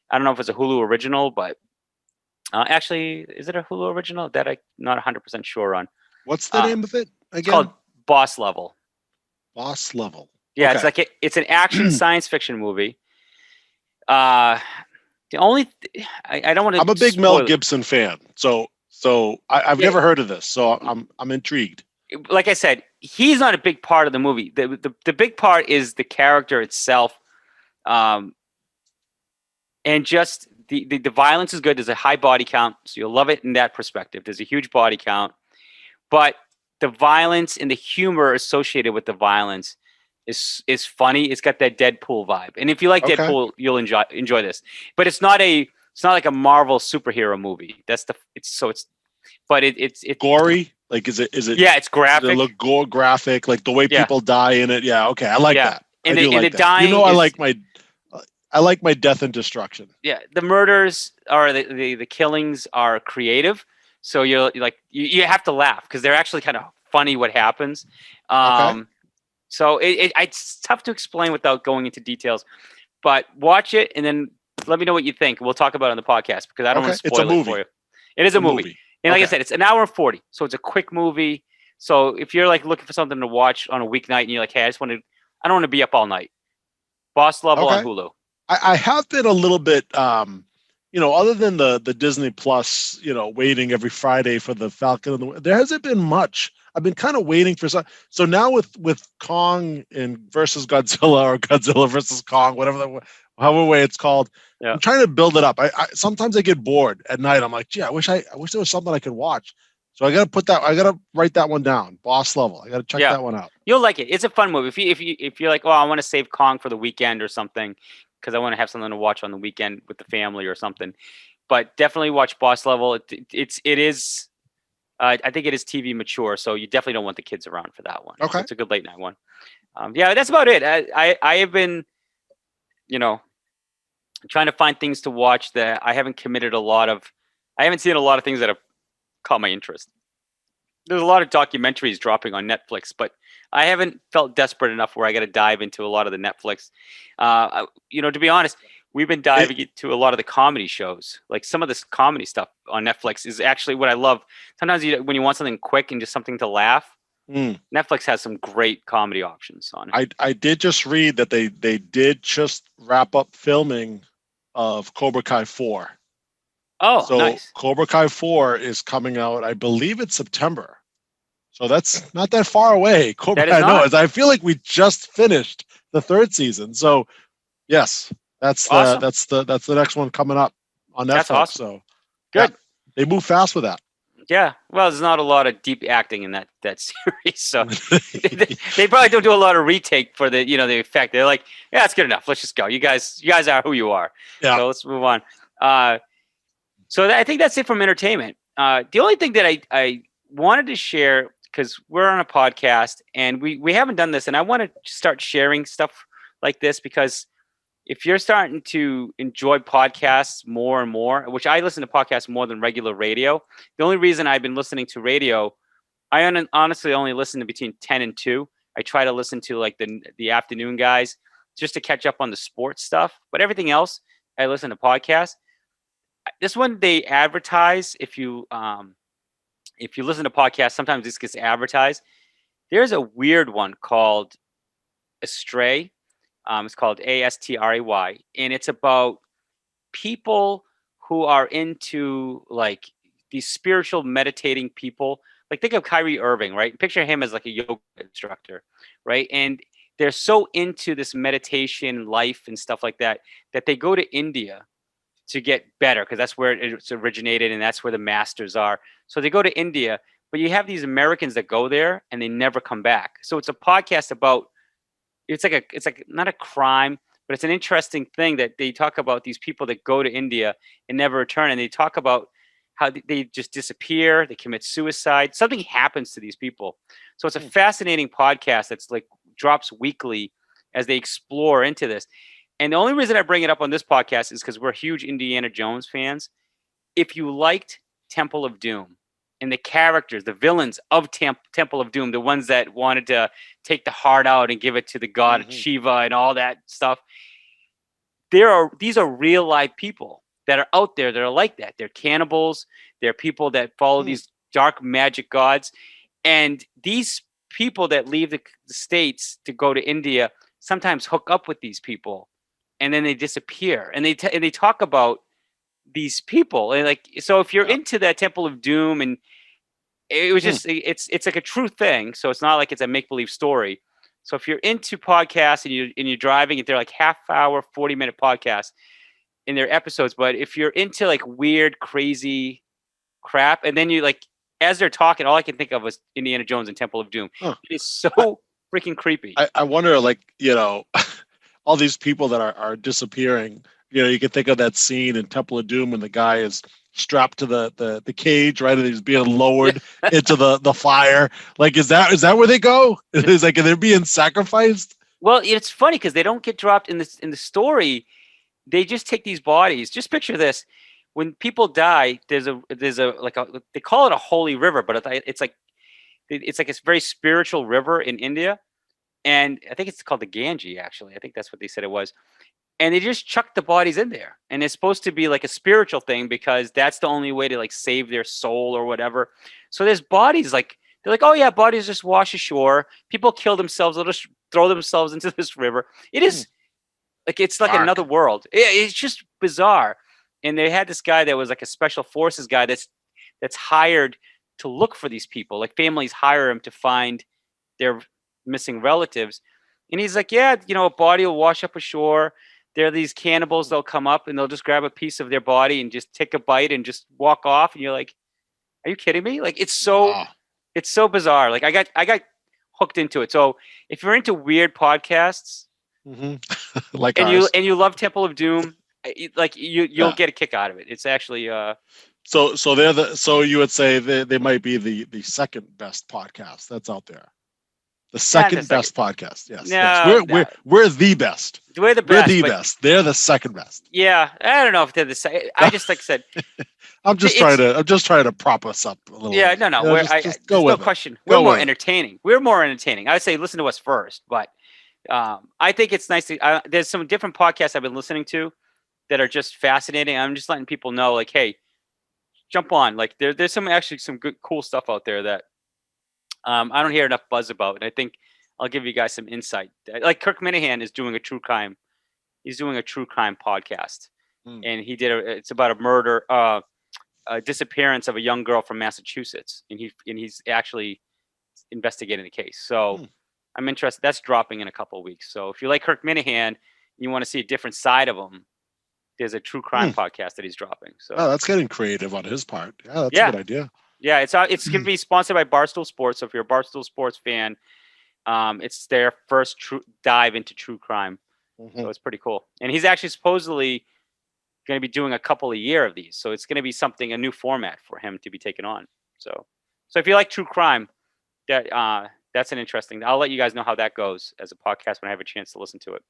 I don't know if it's a Hulu original, but actually, is it a Hulu original? That I'm not 100% sure on. What's the name of it again? It's called Boss Level. Boss Level. Yeah, okay. it's an action science fiction movie. The only I don't want to. I'm a big Mel Gibson fan, so I've never heard of this, so I'm intrigued. Like I said, he's not a big part of the movie. The big part is the character itself, and just the violence is good. There's a high body count, so you'll love it in that perspective. There's a huge body count, but the violence and the humor associated with the violence is funny. It's got that Deadpool vibe, and if you like Deadpool, you'll enjoy this. But it's not like a Marvel superhero movie. It's gory. Like is it? Yeah, it's graphic. It look graphic, like the way people die in it. Yeah, okay, I like that. And I do like that. Dying I like my death and destruction. Yeah, the murders are the killings are creative, so you have to laugh because they're actually kind of funny what happens. So it's tough to explain without going into details, but watch it and then let me know what you think. We'll talk about it on the podcast because I don't want to spoil it for you. It is a movie. And like I said, it's an hour and 40, so it's a quick movie. So if you're like looking for something to watch on a weeknight and you're like, hey, I don't want to be up all night. Boss Level on Hulu. I have been a little bit, other than the Disney Plus, waiting every Friday for the Falcon. There hasn't been much. I've been kind of waiting for some. So now with Kong versus Godzilla or Godzilla versus Kong, however way it's called, I'm trying to build it up. I sometimes I get bored at night. I'm like, gee, I wish there was something I could watch. So I got to write that one down. Boss Level. I got to check that one out. You'll like it. It's a fun movie. If you're like, oh, I want to save Kong for the weekend or something, because I want to have something to watch on the weekend with the family or something. But definitely watch Boss Level. It is. I think it is TV mature, so you definitely don't want the kids around for that one. Okay, it's a good late night one. That's about it. I have been, trying to find things to watch that I haven't committed a lot of. I haven't seen a lot of things that have caught my interest. There's a lot of documentaries dropping on Netflix, but I haven't felt desperate enough where I got to dive into a lot of the Netflix. To be honest, we've been diving into a lot of the comedy shows. Like some of this comedy stuff on Netflix is actually what I love. Sometimes when you want something quick and just something to laugh, Netflix has some great comedy options on it. I did just read that they did just wrap up filming of Cobra Kai 4. Oh, so nice. Cobra Kai 4 is coming out, I believe it's September. So that's not that far away. Cobra Kai, I feel like we just finished the 3rd season. So yes, that's awesome. That's the next one coming up on Netflix. That's awesome. So good. They move fast with that. Yeah. Well, there's not a lot of deep acting in that series. So they probably don't do a lot of retake for the effect. They're like, yeah, it's good enough. Let's just go. You guys are who you are. Yeah. So let's move on. So I think that's it from entertainment. The only thing that I wanted to share, because we're on a podcast and we haven't done this, and I want to start sharing stuff like this because if you're starting to enjoy podcasts more and more, which I listen to podcasts more than regular radio. The only reason I've been listening to radio, honestly only listen to between 10 and 2. I try to listen to like the afternoon guys just to catch up on the sports stuff. But everything else, I listen to podcasts. This one they advertise if you listen to podcasts, sometimes this gets advertised. There's a weird one called Astray. It's called Astray, and it's about people who are into like these spiritual meditating people. Like think of Kyrie Irving, right? Picture him as like a yoga instructor, right? And they're so into this meditation life and stuff like that that they go to India to get better because that's where it's originated and that's where the masters are. So they go to India, but you have these Americans that go there and they never come back. So it's a podcast about it's like not a crime, but it's an interesting thing that they talk about these people that go to India and never return, and they talk about how they just disappear, they commit suicide, something happens to these people. So it's a fascinating podcast that's like drops weekly as they explore into this. And the only reason I bring it up on this podcast is because we're huge Indiana Jones fans. If you liked Temple of Doom and the characters, the villains of Temple of Doom, the ones that wanted to take the heart out and give it to the god Shiva and all that stuff, these are real life people that are out there that are like that. They're cannibals. They're people that follow these dark magic gods. And these people that leave the States to go to India sometimes hook up with these people and then they disappear. And they talk about these people. And like, so if you're into that Temple of Doom, and it was just, it's like a true thing. So it's not like it's a make-believe story. So if you're into podcasts and you're driving, and they're like half-hour, 40-minute podcasts in their episodes. But if you're into like weird, crazy crap, and then you like, as they're talking, all I can think of was Indiana Jones and Temple of Doom. It is so freaking creepy. I wonder, like, all these people that are disappearing. You can think of that scene in Temple of Doom when the guy is strapped to the cage, right, and he's being lowered into the fire. Like, is that where they go? Is like, they're being sacrificed? Well, it's funny because they don't get dropped in the story. They just take these bodies. Just picture this: when people die, there's a they call it a holy river, but it's like a very spiritual river in India, and I think it's called the Ganges. Actually, I think that's what they said it was. And they just chuck the bodies in there, and it's supposed to be like a spiritual thing because that's the only way to like save their soul or whatever. So there's bodies like they're like, oh yeah, bodies just wash ashore. People kill themselves. They'll just throw themselves into this river. It is like it's like another world. It's just bizarre. And they had this guy that was like a special forces guy that's hired to look for these people. Like families hire him to find their missing relatives. And he's like, yeah, a body will wash up ashore. There are these cannibals. They'll come up and they'll just grab a piece of their body and just take a bite and just walk off. And you're like, are you kidding me? Like, it's so bizarre. Like I got hooked into it. So if you're into weird podcasts, like and ours. you love Temple of Doom, like you'll get a kick out of it. It's actually so you would say they might be the second best podcast that's out there. The second best podcast. Yes. No, yes. We're the best. We're the best. We're the best. They're the second best. Yeah. I don't know if they're the second. I just like I said. I'm just trying to prop us up a little. Yeah. No. There's no question. We're more entertaining. We're more entertaining. I would say listen to us first, but I think it's nice to. There's some different podcasts I've been listening to that are just fascinating. I'm just letting people know, like, hey, jump on. Like, there's some good, cool stuff out there that I don't hear enough buzz about, and I think I'll give you guys some insight. Like Kirk Minahan is doing a true crime. He's doing a true crime podcast, and it's about a murder, a disappearance of a young girl from Massachusetts, and he's actually investigating the case. So I'm interested. That's dropping in a couple of weeks. So if you like Kirk Minahan, you want to see a different side of him, there's a true crime podcast that he's dropping. So that's getting creative on his part. Yeah, that's a good idea. Yeah, it's going to be sponsored by Barstool Sports. So if you're a Barstool Sports fan, it's their first true dive into true crime. So it's pretty cool. And he's actually supposedly going to be doing a couple a year of these. So it's going to be a new format for him to be taken on. So if you like true crime, that's an interesting. I'll let you guys know how that goes as a podcast when I have a chance to listen to it.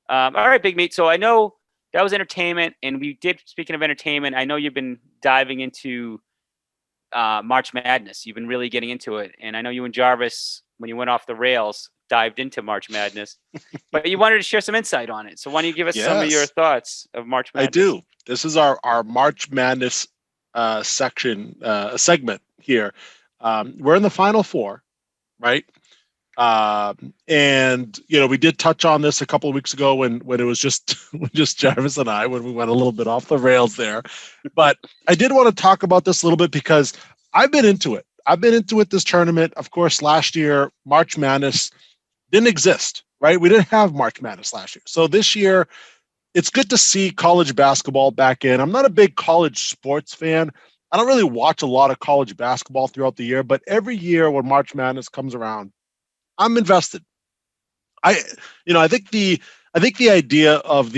All right, Big Meat. So I know that was entertainment, and we did. Speaking of entertainment, I know you've been diving into March Madness. You've been really getting into it, and I know you and Jarvis, when you went off the rails, dived into March Madness. But you wanted to share some insight on it. So why don't you give us some of your Yes, thoughts of March I Madness? do. This is our March Madness section segment here. We're in the Final Four, right? And we did touch on this a couple of weeks ago when it was just just Jarvis and I when we went a little bit off the rails there. But I did want to talk about this a little bit because I've been into it. I've been into it this tournament. Of course, last year March Madness didn't exist, right? We didn't have March Madness last year. So this year it's good to see college basketball back in. I'm not a big college sports fan. I don't really watch a lot of college basketball throughout the year, but every year when March Madness comes around, I'm invested. I I think the idea of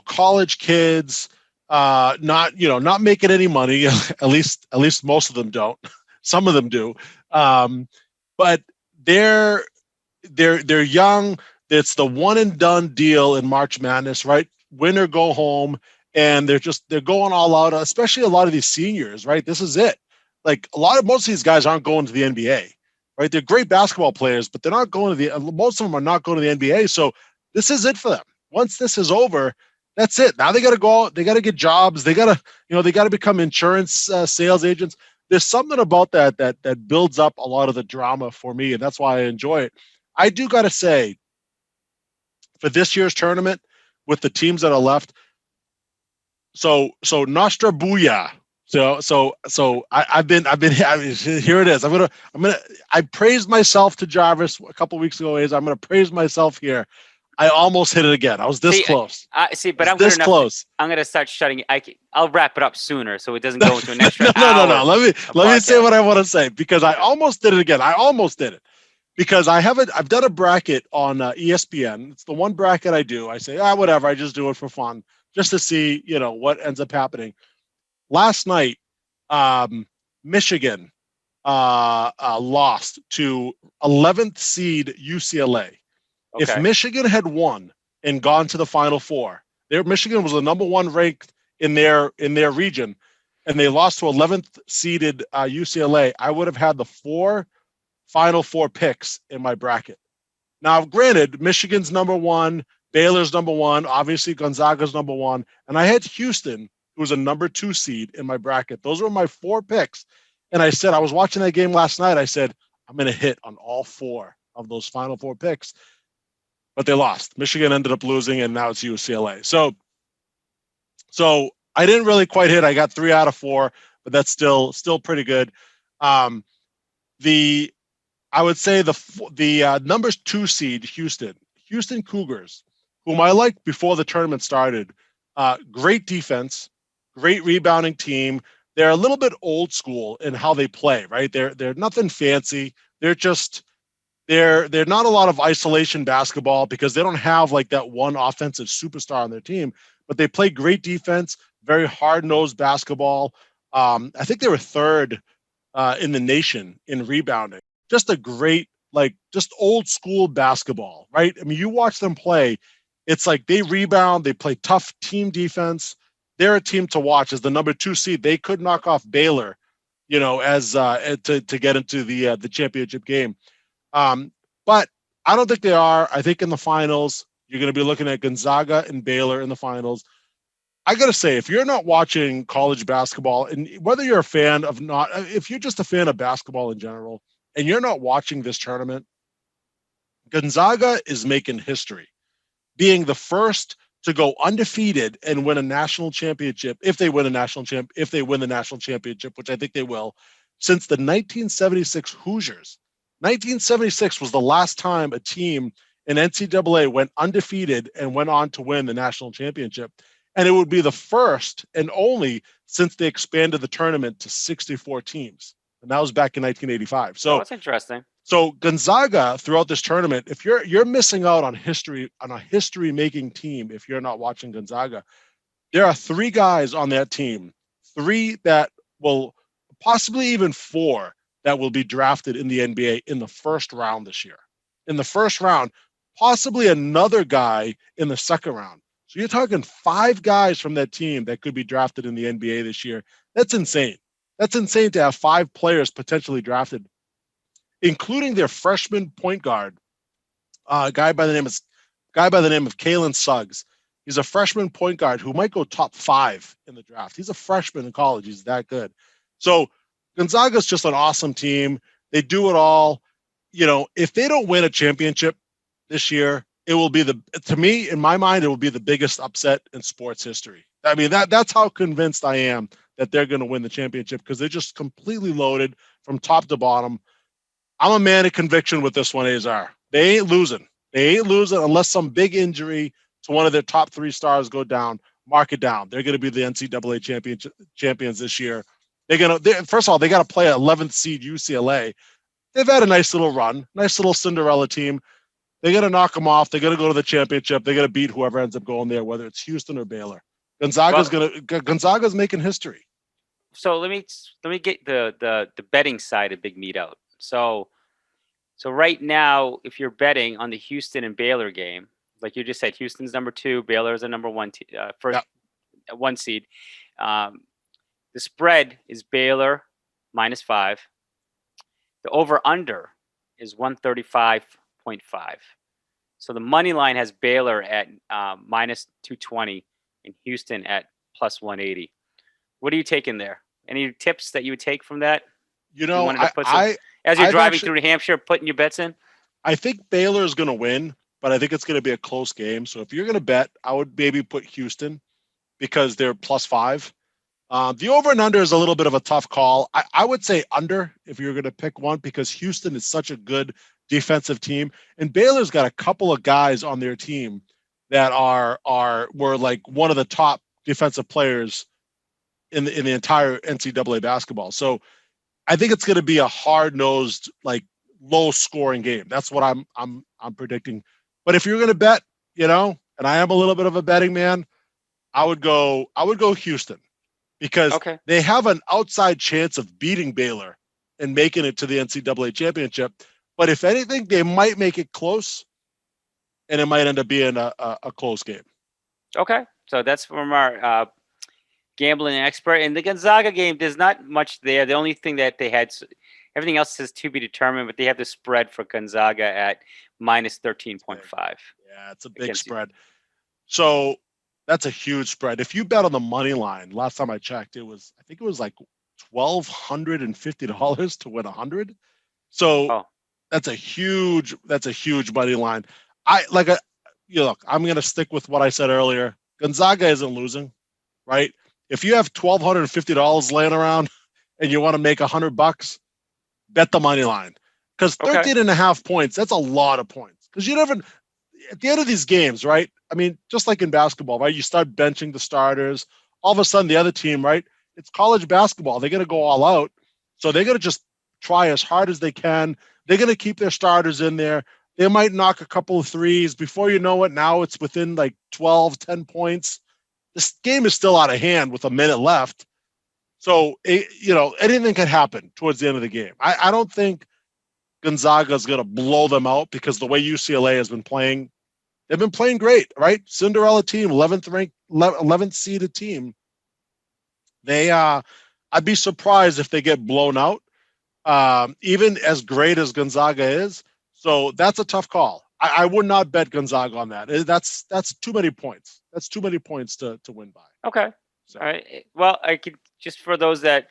college kids not making any money at least most of them don't. Some of them do. But they're they're young. It's the one and done deal in March Madness, right? Win or go home, and they're going all out. Especially a lot of these seniors, right? This is it. Like most of these guys aren't going to the NBA, right? They're great basketball players, but they're not going to the. Most of them are not going to the NBA. So this is it for them. Once this is over, that's it. Now they got to go out. They got to get jobs. They got to become insurance sales agents. There's something about that builds up a lot of the drama for me, and that's why I enjoy it. I do got to say, for this year's tournament, with the teams that are left, so Nostra Booyah. I've been here it is. I praised myself to Jarvis a couple weeks ago. I'm gonna praise myself here. I almost hit it again. I was this close. See, but I'm good this enough. Close. I'm gonna start shutting. I'll wrap it up sooner, so it doesn't go into an extra no. hour. Let me say what I want to say because I almost did it again. I almost did it. Because I've done a bracket on ESPN. It's the one bracket I do. I say, whatever. I just do it for fun, just to see, what ends up happening. Last night, Michigan lost to 11th seed UCLA. If Okay. Michigan had won and gone to the Final Four, Michigan was the number one ranked in their region, and they lost to 11th seeded UCLA. I would have had the Final Four picks in my bracket. Now, granted, Michigan's number one, Baylor's number one, obviously Gonzaga's number one, and I had Houston, who was a number 2 seed in my bracket. Those were my 4 picks. And I said, I was watching that game last night. I said, I'm going to hit on all 4 of those Final Four picks. But they lost. Michigan ended up losing, and now it's UCLA. So I didn't really quite hit. I got 3 out of 4, but that's still pretty good. I would say the number 2 seed Houston Cougars, whom I liked before the tournament started. Great defense, great rebounding team. They're a little bit old school in how they play, right? They're nothing fancy. They're not a lot of isolation basketball because they don't have like that one offensive superstar on their team, but they play great defense, very hard-nosed basketball. I think they were 3rd in the nation in rebounding. Just a great, just old school basketball, right? I mean, you watch them play, it's like they rebound, they play tough team defense. They're a team to watch as the number 2 seed. They could knock off Baylor, as to get into the championship game. But I don't think they are. I think in the finals, you're going to be looking at Gonzaga and Baylor in the finals. I got to say, if you're not watching college basketball, and whether you're a fan of not, if you're just a fan of basketball in general, and you're not watching this tournament, Gonzaga is making history, being the first to go undefeated and win a national championship. If they win the national championship, which I think they will, since the 1976 Hoosiers. 1976 was the last time a team in NCAA went undefeated and went on to win the national championship. And it would be the first and only since they expanded the tournament to 64 teams. And that was back in 1985. So that's interesting. So Gonzaga throughout this tournament, if you're missing out on a history-making team, if you're not watching Gonzaga, there are 3 guys on that team, 3 that will possibly even 4 that will be drafted in the NBA in the first round this year. In the first round, possibly another guy in the second round. So you're talking 5 guys from that team that could be drafted in the NBA this year. That's insane. That's insane to have 5 players potentially drafted, including their freshman point guard, guy by the name of Kalen Suggs. He's a freshman point guard who might go top 5 in the draft. He's a freshman in college. He's that good. So Gonzaga's just an awesome team. They do it all. If they don't win a championship this year, it will be to me, in my mind, it will be the biggest upset in sports history. I mean, that's how convinced I am that they're going to win the championship, because they're just completely loaded from top to bottom. I'm a man of conviction with this one, Azar. They ain't losing. They ain't losing unless some big injury to one of their top 3 stars go down. Mark it down. They're going to be the NCAA champions this year. First of all, they got to play 11th seed UCLA. They've had a nice little run, nice little Cinderella team. They got to knock them off. They got to go to the championship. They got to beat whoever ends up going there, whether it's Houston or Baylor. Gonzaga's making history. So let me get the betting side of Big Meat out. So right now, if you're betting on the Houston and Baylor game, like you just said, Houston's number 2, Baylor's a number 1 first 1 seed. The spread is Baylor -5. The over/under is 135.5. So the money line has Baylor at -220 and Houston at +180. What are you taking there? Any tips that you would take from that? As you're driving through New Hampshire, putting your bets in? I think Baylor is going to win, but I think it's going to be a close game. So if you're going to bet, I would maybe put Houston because they're +5. The over and under is a little bit of a tough call. I would say under if you're going to pick one, because Houston is such a good defensive team, and Baylor's got a couple of guys on their team that were like one of the top defensive players in the entire NCAA basketball. So I think it's going to be a hard-nosed, like low-scoring game. That's what I'm predicting. But if you're going to bet, and I am a little bit of a betting man, I would go Houston, because they have an outside chance of beating Baylor and making it to the NCAA championship. But if anything, they might make it close, and it might end up being a close game. Okay, so that's from our gambling expert. In the Gonzaga game, there's not much there. The only thing that they had, everything else is to be determined, but they have the spread for Gonzaga at -13.5. Yeah, it's a big spread. So that's a huge spread. If you bet on the money line, last time I checked, I think it was like $1,250 to win 100. So that's a huge money line. Look, I'm going to stick with what I said earlier. Gonzaga isn't losing, right? If you have $1,250 laying around and you want to make $100, bet the money line, because 13.5 points, that's a lot of points. Because you never, at the end of these games, right? I mean, just like in basketball, right? You start benching the starters. All of a sudden, the other team, right? It's college basketball. They're going to go all out. So they're going to just try as hard as they can. They're going to keep their starters in there. They might knock a couple of threes. Before you know it, now it's within like 12, 10 points. This game is still out of hand with a minute left. So, anything can happen towards the end of the game. I don't think Gonzaga is going to blow them out, because the way UCLA has been playing, they've been playing great, right? Cinderella team, 11th seeded team. I'd be surprised if they get blown out, even as great as Gonzaga is. So that's a tough call. I would not bet Gonzaga on that. That's too many points. That's too many points to win by. Okay. So. All right. Well, I could, just for those that,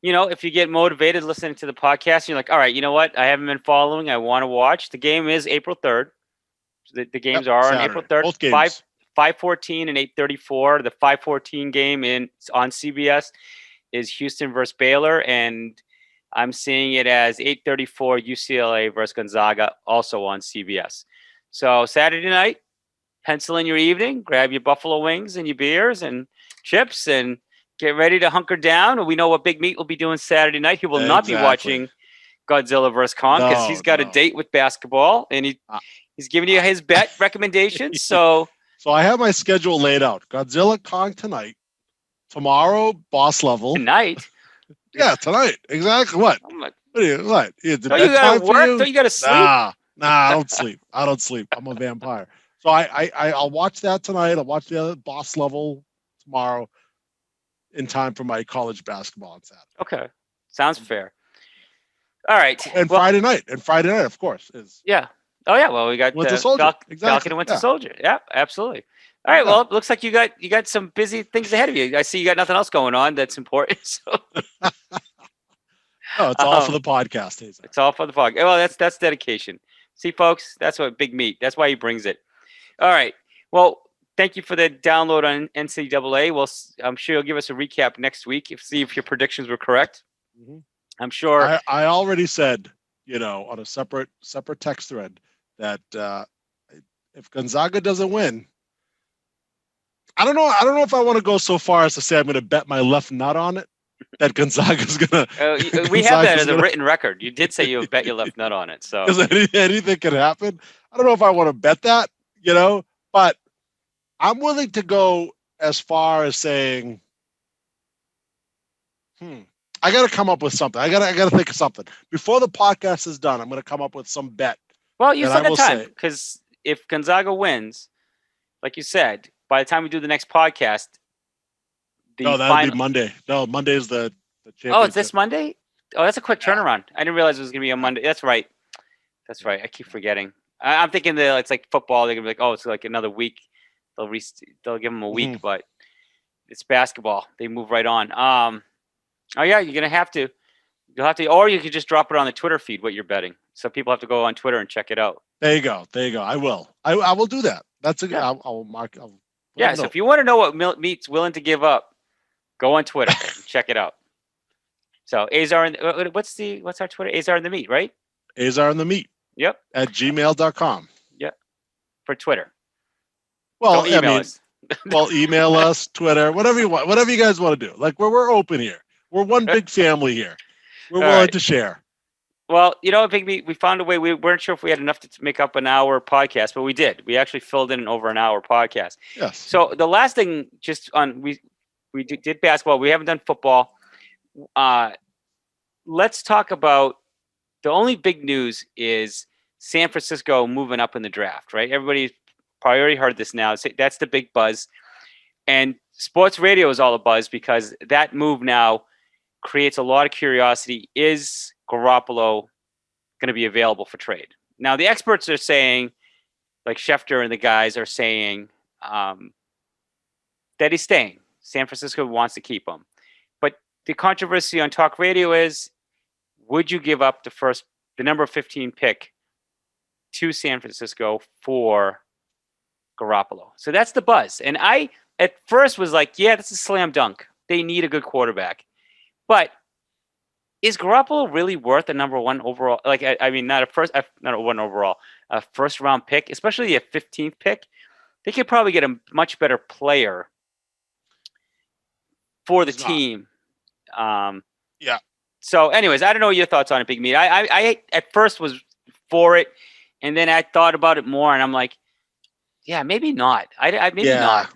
if you get motivated listening to the podcast, you're like, all right, you know what? I haven't been following. I want to watch. The game is April 3rd. The games are Saturday. On April 3rd. Both games. 5:14 and 8:34. The 5:14 game on CBS is Houston versus Baylor, and I'm seeing it as 8:34 UCLA versus Gonzaga, also on CBS. So Saturday night, pencil in your evening, grab your buffalo wings and your beers and chips, and get ready to hunker down. We know what Big Meat will be doing Saturday night. He will not be watching Godzilla versus Kong, because he's got a date with basketball, and he's giving you his bet recommendations. So I have my schedule laid out. Godzilla Kong tonight. Tomorrow, Boss Level. Tonight? Yeah, tonight. Exactly. What? I'm like, what? Don't you got to work? Don't you got to sleep? Nah. Nah, I don't sleep. I don't sleep. I'm a vampire. So I'll watch that tonight. I'll watch the other boss level tomorrow in time for my college basketball on Saturday. Okay, sounds fair. All right. And Well, Friday night, of course, is yeah. Oh yeah. Well, we got Winter Soldier. Falcon Exactly. and Winter Yeah. Soldier. Yeah, absolutely. All right. Yeah. Well, it looks like you got some busy things ahead of you. I see you got nothing else going on that's important. So No, it's all for the podcast, Azar. it's all for the fog. Well, that's dedication. See, folks, that's what big meat. That's why he brings it. All right. Well, thank you for the download on NCAA. Well, I'm sure you'll give us a recap next week. See if your predictions were correct. Mm-hmm. I'm sure. I already said, on a separate text thread that if Gonzaga doesn't win, I don't know. I don't know if I want to go so far as to say I'm going to bet my left nut on it that Gonzaga's going to. We have that as a written record. You did say you bet your left nut on it. So because anything can happen. I don't know if I want to bet that, but I'm willing to go as far as saying, I got to come up with something. I got to think of something before the podcast is done. I'm going to come up with some bet. Well, you still got time because if Gonzaga wins, like you said, by the time we do the next podcast, that'll be Monday. No, Monday is the championship. Oh, it's this Monday? Oh, that's a quick turnaround. I didn't realize it was going to be on Monday. That's right. I keep forgetting. I'm thinking that it's like football. They're going to be like, oh, it's like another week. They'll give them a week, but it's basketball. They move right on. Oh yeah, you're gonna have to. You'll have to, or you could just drop it on the Twitter feed what you're betting, so people have to go on Twitter and check it out. There you go. I will. I will do that. That's a. Yeah. I'll mark. So if you want to know what Meat's willing to give up, go on Twitter and check it out. So Azar, what's our Twitter? Azar and the Meat, right? Azar and the Meat. Yep. At gmail.com. Yep. For Twitter. Well, email us. Well, email us, Twitter, whatever you want, whatever you guys want to do. Like we're open here. We're one big family here. We're willing to share. Well, Big Meat, we found a way. We weren't sure if we had enough to make up an hour podcast, but we did. We actually filled in over an hour podcast. Yes. So the last thing, just on we did basketball. We haven't done football. Let's talk about the only big news is San Francisco moving up in the draft, right? Everybody probably already heard this now. That's the big buzz. And sports radio is all a buzz because that move now creates a lot of curiosity. Is Garoppolo going to be available for trade? Now, the experts are saying, like Schefter and the guys are saying, that he's staying. San Francisco wants to keep him. But the controversy on talk radio is, would you give up the number 15 pick to San Francisco for Garoppolo? So that's the buzz. And I, at first, was like, yeah, that's a slam dunk. They need a good quarterback. But is Garoppolo really worth a number one overall? Like, I mean, not a one overall, a first round pick, especially a 15th pick. They could probably get a much better player for the team. Yeah. So, anyways, I don't know your thoughts on it, Big Meat. I at first was for it, and then I thought about it more, and I'm like, yeah, maybe not. Maybe not.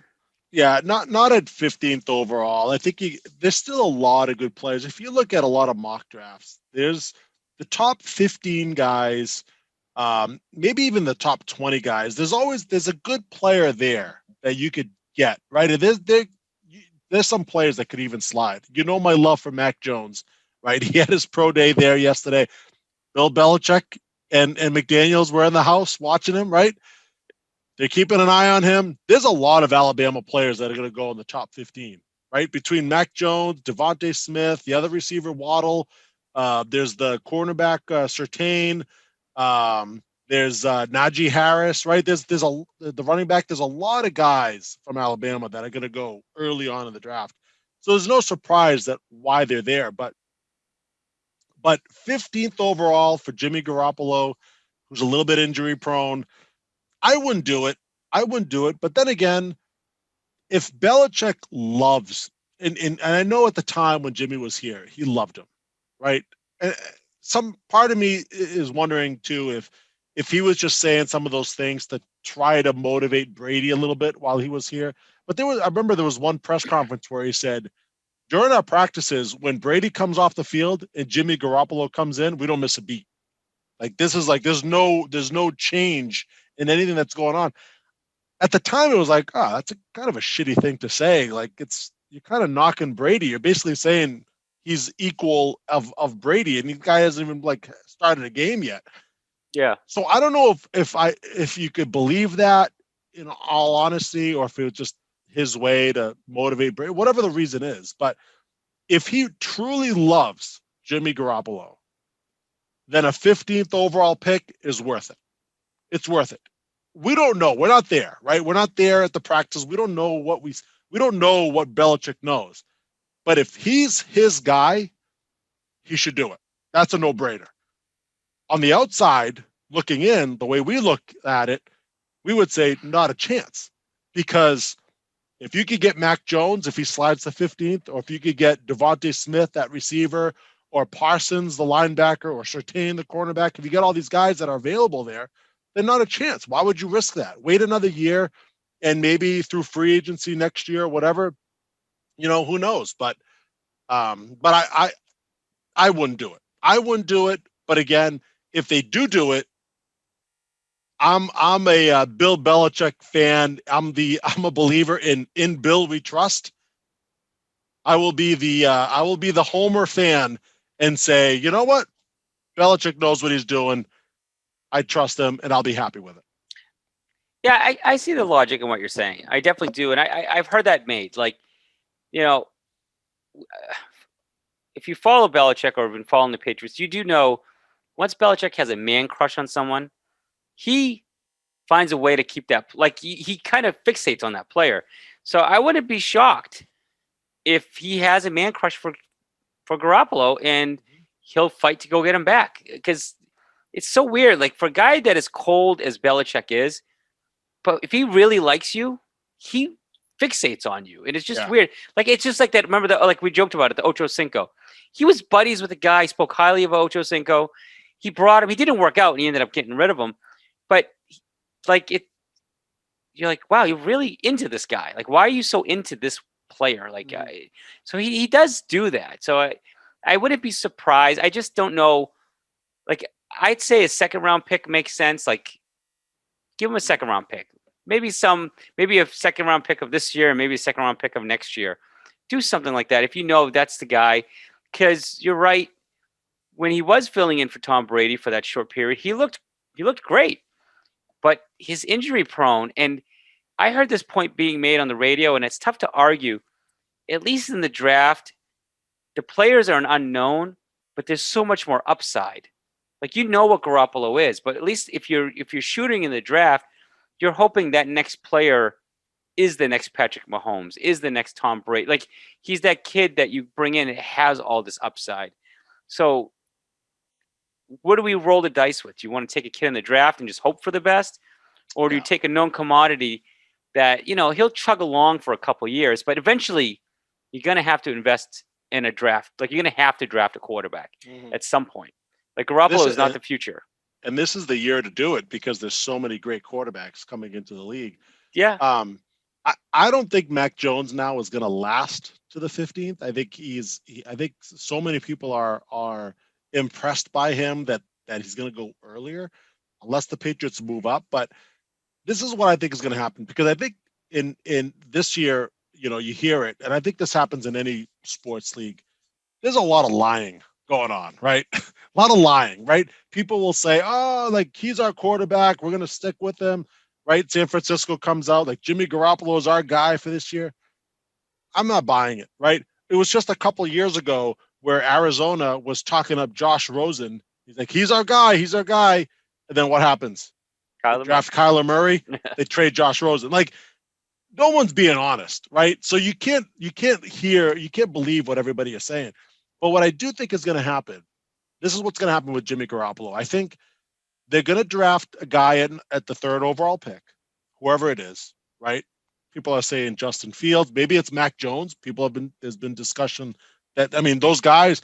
Yeah, not at 15th overall. I think there's still a lot of good players. If you look at a lot of mock drafts, there's the top 15 guys, maybe even the top 20 guys. There's a good player there that you could get, right? There's some players that could even slide. My love for Mac Jones, right? He had his pro day there yesterday. Bill Belichick and McDaniels were in the house watching him, right? They're keeping an eye on him. There's a lot of Alabama players that are going to go in the top 15, right? Between Mac Jones, Devontae Smith, the other receiver, Waddle. There's the cornerback, Surtain. There's Najee Harris, right? There's the running back. There's a lot of guys from Alabama that are going to go early on in the draft. So there's no surprise that why they're there. But 15th overall for Jimmy Garoppolo, who's a little bit injury prone, I wouldn't do it. But then again, if Belichick loves, and I know at the time when Jimmy was here, he loved him, right? And some part of me is wondering too if he was just saying some of those things to try to motivate Brady a little bit while he was here. But I remember there was one press conference where he said, during our practices, when Brady comes off the field and Jimmy Garoppolo comes in, we don't miss a beat. Like this is like there's no change in anything that's going on. At the time, it was like, oh, that's a kind of a shitty thing to say. Like you're kind of knocking Brady. You're basically saying he's equal of Brady, and the guy hasn't even like started a game yet. Yeah. So I don't know if you could believe that in all honesty, or if it was just his way to motivate Brady, whatever the reason is. But if he truly loves Jimmy Garoppolo, then a 15th overall pick is worth it. It's worth it. We don't know. We're not there, right? We're not there at the practice. We don't know we don't know what Belichick knows. But if he's his guy, he should do it. That's a no-brainer. On the outside, looking in, the way we look at it, we would say not a chance. Because if you could get Mac Jones, if he slides to 15th, or if you could get Devontae Smith, that receiver, or Parsons, the linebacker, or Surtain, the cornerback, if you get all these guys that are available there, then not a chance. Why would you risk that? Wait another year, and maybe through free agency next year, whatever. Who knows? But I wouldn't do it. I wouldn't do it. But again, if they do it, I'm a Bill Belichick fan. I'm a believer in Bill we trust. I will be the Homer fan and say, you know what, Belichick knows what he's doing. I trust him, and I'll be happy with it. Yeah, I see the logic in what you're saying. I definitely do, and I've heard that made. Like, you know, if you follow Belichick or have been following the Patriots, you do know once Belichick has a man crush on someone, he finds a way to keep that. Like he kind of fixates on that player. So I wouldn't be shocked if he has a man crush for Garoppolo and he'll fight to go get him back because it's so weird. Like for a guy that is cold as Belichick is, but if he really likes you, he fixates on you, and it's just weird. Like it's just like that. Remember that? Like we joked about it, the Ocho Cinco. He was buddies with a guy. Spoke highly of Ocho Cinco. He brought him. He didn't work out, and he ended up getting rid of him. But like it, you're like, wow, you're really into this guy. Like, why are you so into this player? Like, so he does do that. So I wouldn't be surprised. I just don't know. Like, I'd say a second round pick makes sense. Like, give him a second round pick. Maybe a second round pick of this year, and maybe a second round pick of next year. Do something like that if you know that's the guy. Because you're right. When he was filling in for Tom Brady for that short period, he looked great. But he's injury prone, and I heard this point being made on the radio, and it's tough to argue. At least in the draft, the players are an unknown, but there's so much more upside. Like you know what Garoppolo is, but at least if you're shooting in the draft, you're hoping that next player is the next Patrick Mahomes, is the next Tom Brady. Like he's that kid that you bring in and has all this upside. So what do we roll the dice with? Do you want to take a kid in the draft and just hope for the best? Or do you take a known commodity that, he'll chug along for a couple years, but eventually you're going to have to invest in a draft. Like you're going to have to draft a quarterback at some point. Like Garoppolo is not the future. And this is the year to do it because there's so many great quarterbacks coming into the league. Yeah. I don't think Mac Jones now is going to last to the 15th. I think I think so many people are impressed by him that he's going to go earlier unless the Patriots move up. But this is what I think is going to happen because I think in this year, you hear it, and I think this happens in any sports league. There's a lot of lying going on, right? A lot of lying, right? People will say, "Oh, like he's our quarterback, we're going to stick with him." Right? San Francisco comes out like Jimmy Garoppolo is our guy for this year. I'm not buying it, right? It was just a couple of years ago where Arizona was talking up Josh Rosen. He's like, he's our guy. And then what happens? They draft Kyler Murray. They trade Josh Rosen. Like, no one's being honest, right? So you can't believe what everybody is saying. But what I do think is going to happen, this is what's going to happen with Jimmy Garoppolo. I think they're going to draft a guy at the third overall pick, whoever it is, right? People are saying Justin Fields. Maybe it's Mac Jones. There's been discussion that, I mean, those guys,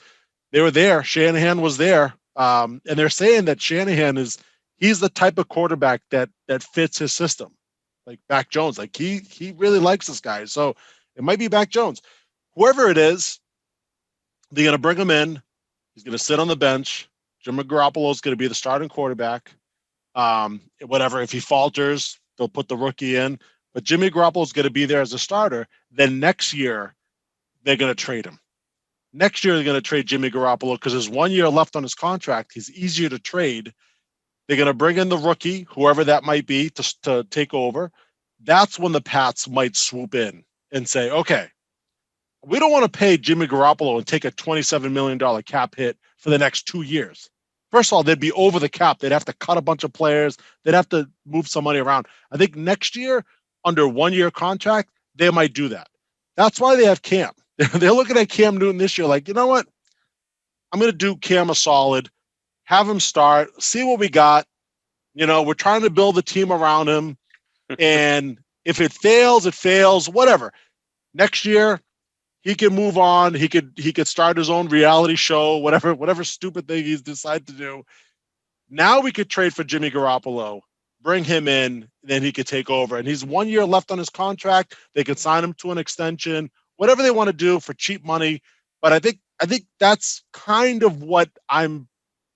they were there. Shanahan was there. And they're saying that Shanahan he's the type of quarterback that fits his system. Like Mac Jones. Like he really likes this guy. So it might be Mac Jones. Whoever it is, they're going to bring him in. He's going to sit on the bench. Jimmy Garoppolo is going to be the starting quarterback. Whatever, if he falters, they'll put the rookie in. But Jimmy Garoppolo is going to be there as a starter. Then next year, they're going to trade him. Next year, they're going to trade Jimmy Garoppolo because there's 1 year left on his contract. He's easier to trade. They're going to bring in the rookie, whoever that might be, to take over. That's when the Pats might swoop in and say, okay, we don't want to pay Jimmy Garoppolo and take a $27 million cap hit for the next 2 years. First of all, they'd be over the cap. They'd have to cut a bunch of players. They'd have to move some money around. I think next year, under 1 year contract, they might do that. That's why they have Cam. They're looking at Cam Newton this year like, you know what? I'm going to do Cam a solid, have him start, see what we got. We're trying to build a team around him. And if it fails, it fails, whatever. Next year, he can move on. He could start his own reality show, whatever stupid thing he's decided to do. Now we could trade for Jimmy Garoppolo, bring him in, then he could take over. And he's 1 year left on his contract. They could sign him to an extension, whatever they want to do for cheap money. But I think that's kind of what I'm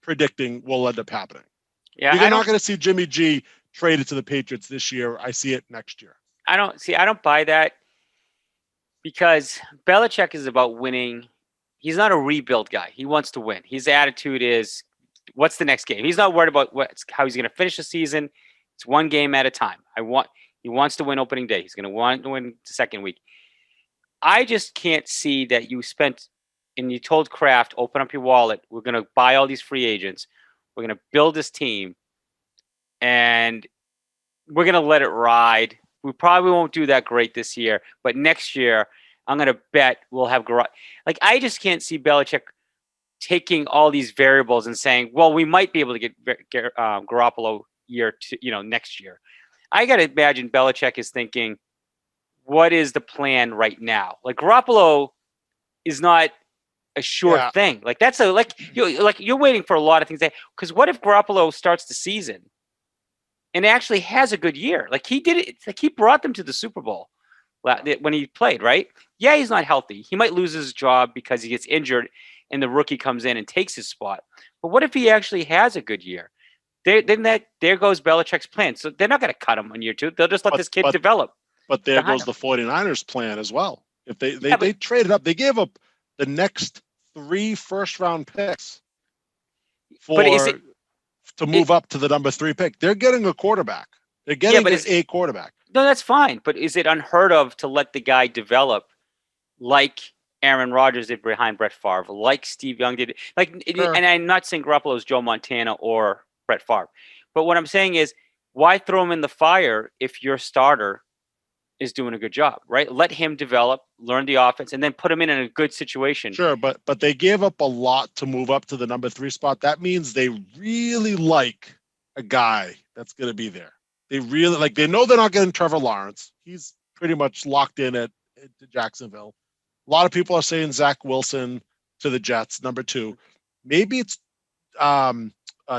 predicting will end up happening. Yeah, you're not going to see Jimmy G traded to the Patriots this year. I see it next year. I don't buy that because Belichick is about winning. He's not a rebuild guy. He wants to win. His attitude is, what's the next game? He's not worried about how he's going to finish the season. It's one game at a time. He wants to win opening day. He's going to want to win the second week. I just can't see that you spent and you told Kraft, open up your wallet. We're going to buy all these free agents. We're going to build this team, and we're going to let it ride. We probably won't do that great this year, but next year, I'm going to bet we'll have I just can't see Belichick taking all these variables and saying, well, we might be able to get Garoppolo next year. I got to imagine Belichick is thinking, what is the plan right now? Like, Garoppolo is not a sure thing. Like, that's you're waiting for a lot of things. Because what if Garoppolo starts the season and actually has a good year? Like, he did it. Like, he brought them to the Super Bowl when he played, right? Yeah, he's not healthy. He might lose his job because he gets injured and the rookie comes in and takes his spot. But what if he actually has a good year? There goes Belichick's plan. So they're not going to cut him on year two. They'll just let this kid develop. But there goes the 49ers plan as well. If they traded up, they gave up the next 3 first-round picks to move up to the number 3 pick. They're getting a quarterback. They're getting a quarterback. No, that's fine. But is it unheard of to let the guy develop like Aaron Rodgers did behind Brett Favre, like Steve Young did? Sure. And I'm not saying Garoppolo is Joe Montana or Brett Favre. But what I'm saying is, why throw him in the fire if your starter is doing a good job, right? Let him develop, learn the offense, and then put him in a good situation. Sure, but they gave up a lot to move up to the number 3 spot. That means they really like a guy that's going to be there. They really they know they're not getting Trevor Lawrence. He's pretty much locked in at Jacksonville. A lot of people are saying Zach Wilson to the Jets, number 2. Maybe it's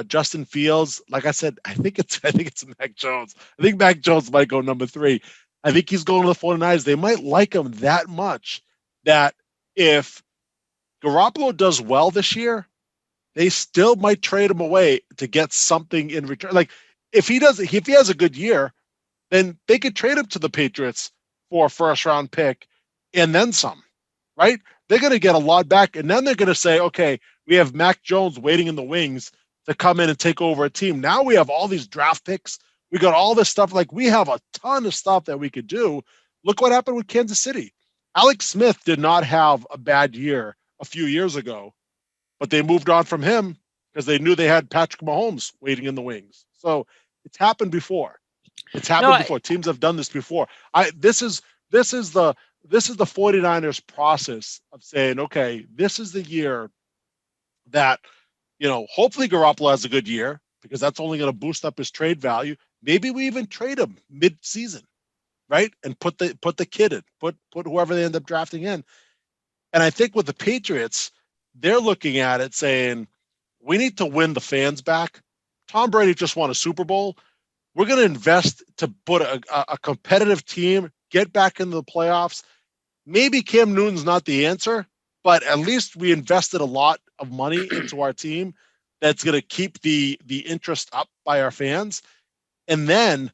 Justin Fields. Like I said, I think it's Mac Jones. I think Mac Jones might go number 3. I think he's going to the 49ers. They might like him that much that if Garoppolo does well this year, they still might trade him away to get something in return. Like, if he has a good year, then they could trade him to the Patriots for a first-round pick and then some, right? They're going to get a lot back, and then they're going to say, okay, we have Mac Jones waiting in the wings to come in and take over a team. Now we have all these draft picks. We got all this stuff. Like, we have a ton of stuff that we could do. Look what happened with Kansas City. Alex Smith did not have a bad year a few years ago, but they moved on from him because they knew they had Patrick Mahomes waiting in the wings. So it's happened before. Before. Teams have done this before. This is the 49ers process of saying, okay, this is the year that, hopefully Garoppolo has a good year, because that's only going to boost up his trade value. Maybe we even trade him mid-season, right? And put the kid in, put whoever they end up drafting in. And I think with the Patriots, they're looking at it saying, we need to win the fans back. Tom Brady just won a Super Bowl. We're going to invest to put a competitive team, get back into the playoffs. Maybe Cam Newton's not the answer, but at least we invested a lot of money into our team that's going to keep the interest up by our fans. And then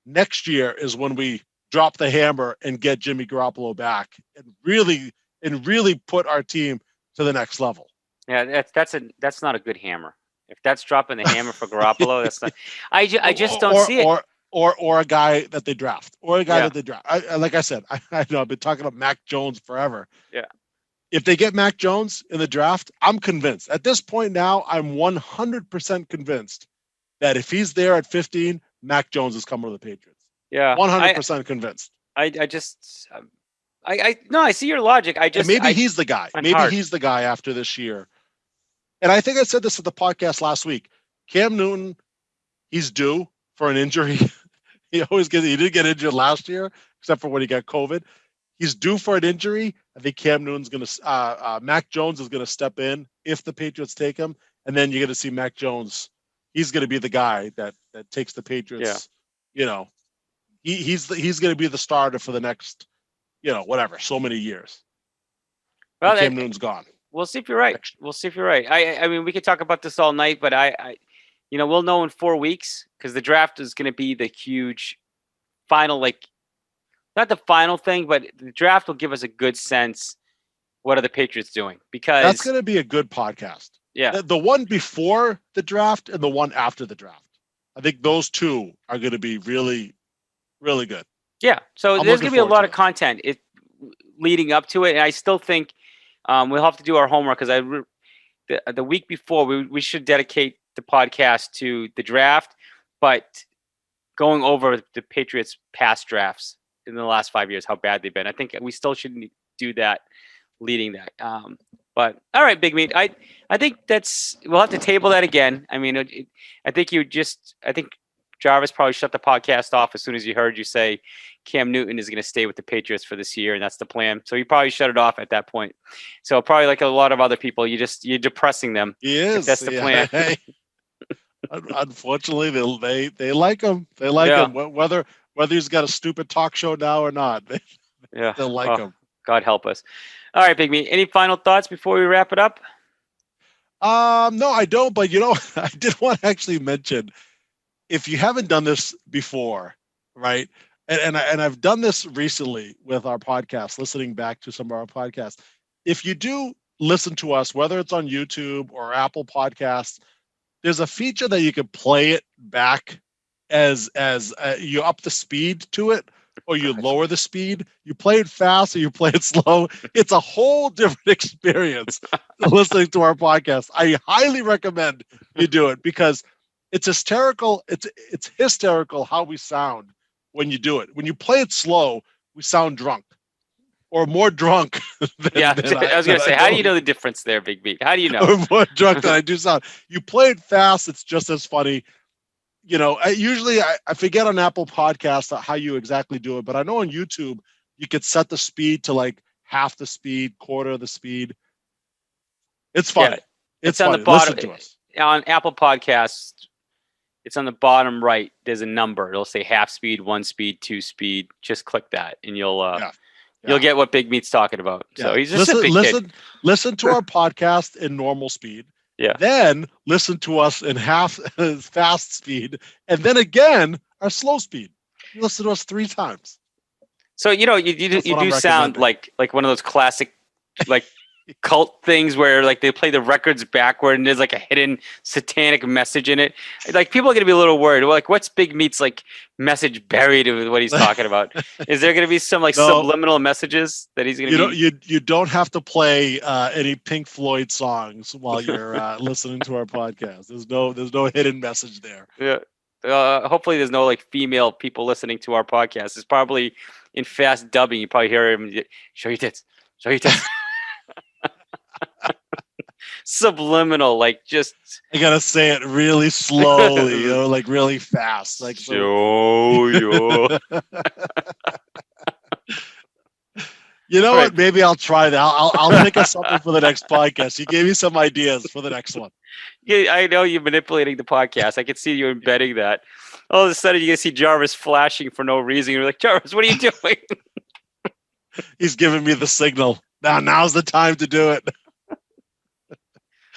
next year is when we drop the hammer and get Jimmy Garoppolo back and really put our team to the next level. Yeah, that's not a good hammer. If that's dropping the hammer for Garoppolo, that's not. I just don't see it. Or a guy that they draft, like I said, I know I've been talking about Mac Jones forever. Yeah. If they get Mac Jones in the draft, I'm convinced. At this point now, I'm 100% convinced that if he's there at 15, Mac Jones is coming to the Patriots. Yeah. 100% convinced. I just no, I see your logic. He's the guy. He's the guy after this year. And I think I said this at the podcast last week. Cam Newton, he's due for an injury. He did get injured last year, except for when he got COVID. He's due for an injury. I think Cam Newton's going to, Mac Jones is going to step in if the Patriots take him. And then you're going to see Mac Jones. He's going to be the guy that takes the Patriots. Yeah. He's going to be the starter for the next, so many years. Well, Cam Newton's gone. We'll see if you're right. I mean, we could talk about this all night, but we'll know in 4 weeks because the draft is going to be the huge final, not the final thing, but the draft will give us a good sense. What are the Patriots doing? Because that's going to be a good podcast. Yeah. The one before the draft and the one after the draft. I think those two are going to be really, really good. Yeah. So there's going to be a lot of content leading up to it. And I still think we'll have to do our homework because the week before we should dedicate the podcast to the draft, but going over the Patriots past drafts in the last 5 years, how bad they've been. I think we still shouldn't do that leading that. But all right, Big Meat. I think we'll have to table that again. I mean, I think Jarvis probably shut the podcast off as soon as he heard you say Cam Newton is going to stay with the Patriots for this year, and that's the plan. So he probably shut it off at that point. So probably like a lot of other people, you're depressing them. He is. If that's the plan. Hey. Unfortunately, they like him. They like him. Whether he's got a stupid talk show now or not, they like him. God help us. All right, Big Meat. Any final thoughts before we wrap it up? No, I don't. But I did want to actually mention, if you haven't done this before, right? And I've done this recently with our podcast, listening back to some of our podcasts. If you do listen to us, whether it's on YouTube or Apple Podcasts, there's a feature that you can play it back as you up the speed to it, or you lower the speed. You play it fast or you play it slow. It's a whole different experience listening to our podcast. I highly recommend you do it because it's hysterical. It's hysterical how we sound when you do it. When you play it slow, we sound drunk or more drunk. I was going to say, how do you know the difference there, Big Meat? How do you know? Or more drunk than I do sound. You play it fast, it's just as funny. Usually I forget on Apple Podcasts how you exactly do it, but I know on YouTube you could set the speed to like half the speed, quarter of the speed. It's funny. Yeah, it's funny. On the bottom. Listen to us. On Apple Podcasts, it's on the bottom right. There's a number. It'll say half speed, 1 speed, 2 speed. Just click that, and you'll get what Big Meat's talking about. Yeah. So he's just a big kid. Listen to our podcast in normal speed. Yeah. Then listen to us in half fast speed, and then again our slow speed. You listen to us 3 times. So you do sound like one of those classic cult things where like they play the records backward and there's like a hidden satanic message in it. Like people are gonna be a little worried. Like, what's Big Meat's like message buried with what he's talking about? Is there gonna be some subliminal messages that he's gonna be? You don't have to play any Pink Floyd songs while you're listening to our podcast. There's no hidden message there. Yeah. Hopefully there's no like female people listening to our podcast. It's probably in fast dubbing. You probably hear him show your tits. Subliminal, like just I gotta say it really slowly, like really fast, like show you. What? Maybe I'll try that. I'll think of something for the next podcast. You gave me some ideas for the next one. Yeah, I know you're manipulating the podcast. I can see you embedding that. All of a sudden, you can see Jarvis flashing for no reason. You're like, Jarvis, what are you doing? He's giving me the signal. Now's the time to do it.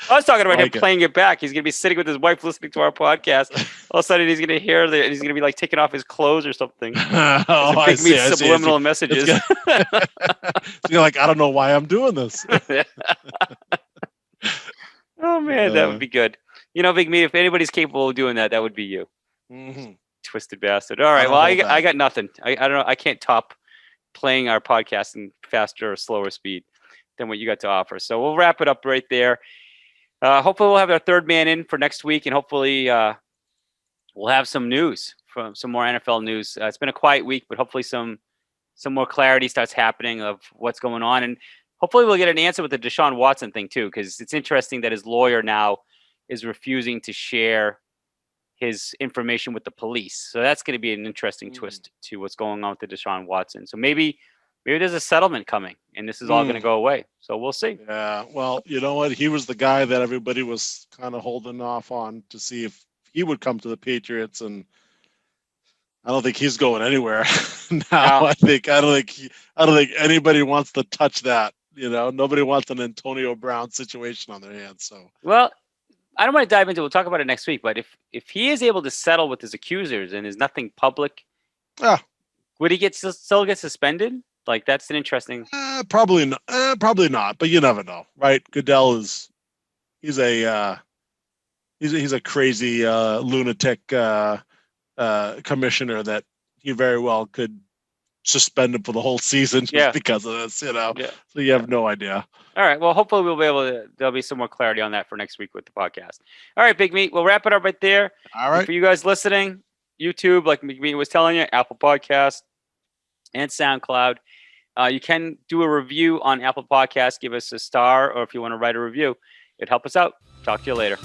I was talking about like him playing it back. He's going to be sitting with his wife listening to our podcast. All of a sudden, he's going to hear that he's going to be like taking off his clothes or something. Oh, Big Meat subliminal messages. You're like, I don't know why I'm doing this. Oh, man, that would be good. Big Meat, if anybody's capable of doing that, that would be you. Mm-hmm. Twisted bastard. All right, well, I got nothing. I don't know. I can't top playing our podcast in faster or slower speed than what you got to offer. So we'll wrap it up right there. Hopefully we'll have our third man in for next week, and hopefully we'll have some news, from some more NFL news. It's been a quiet week, but hopefully some more clarity starts happening of what's going on, and hopefully we'll get an answer with the Deshaun Watson thing too, because it's interesting that his lawyer now is refusing to share his information with the police. So that's going to be an interesting twist to what's going on with the Deshaun Watson. So maybe there's a settlement coming, and this is all going to go away. So we'll see. Yeah, well, you know what? He was the guy that everybody was kind of holding off on to see if he would come to the Patriots, and I don't think he's going anywhere now. No. I don't think anybody wants to touch that. Nobody wants an Antonio Brown situation on their hands. So well, I don't want to dive into it. We'll talk about it next week. But if he is able to settle with his accusers and there's nothing public, would he still get suspended? Like, that's an interesting. Probably not. Probably not. But you never know, right? Goodell he's a crazy lunatic commissioner that he very well could suspend him for the whole season just because of this. Yeah. So you have no idea. All right. Well, hopefully there'll be some more clarity on that for next week with the podcast. All right, Big Meat. We'll wrap it up right there. All right. And for you guys listening, YouTube, like Big Meat was telling you, Apple Podcast and SoundCloud. You can do a review on Apple Podcasts. Give us a star, or if you want to write a review, it'd help us out. Talk to you later.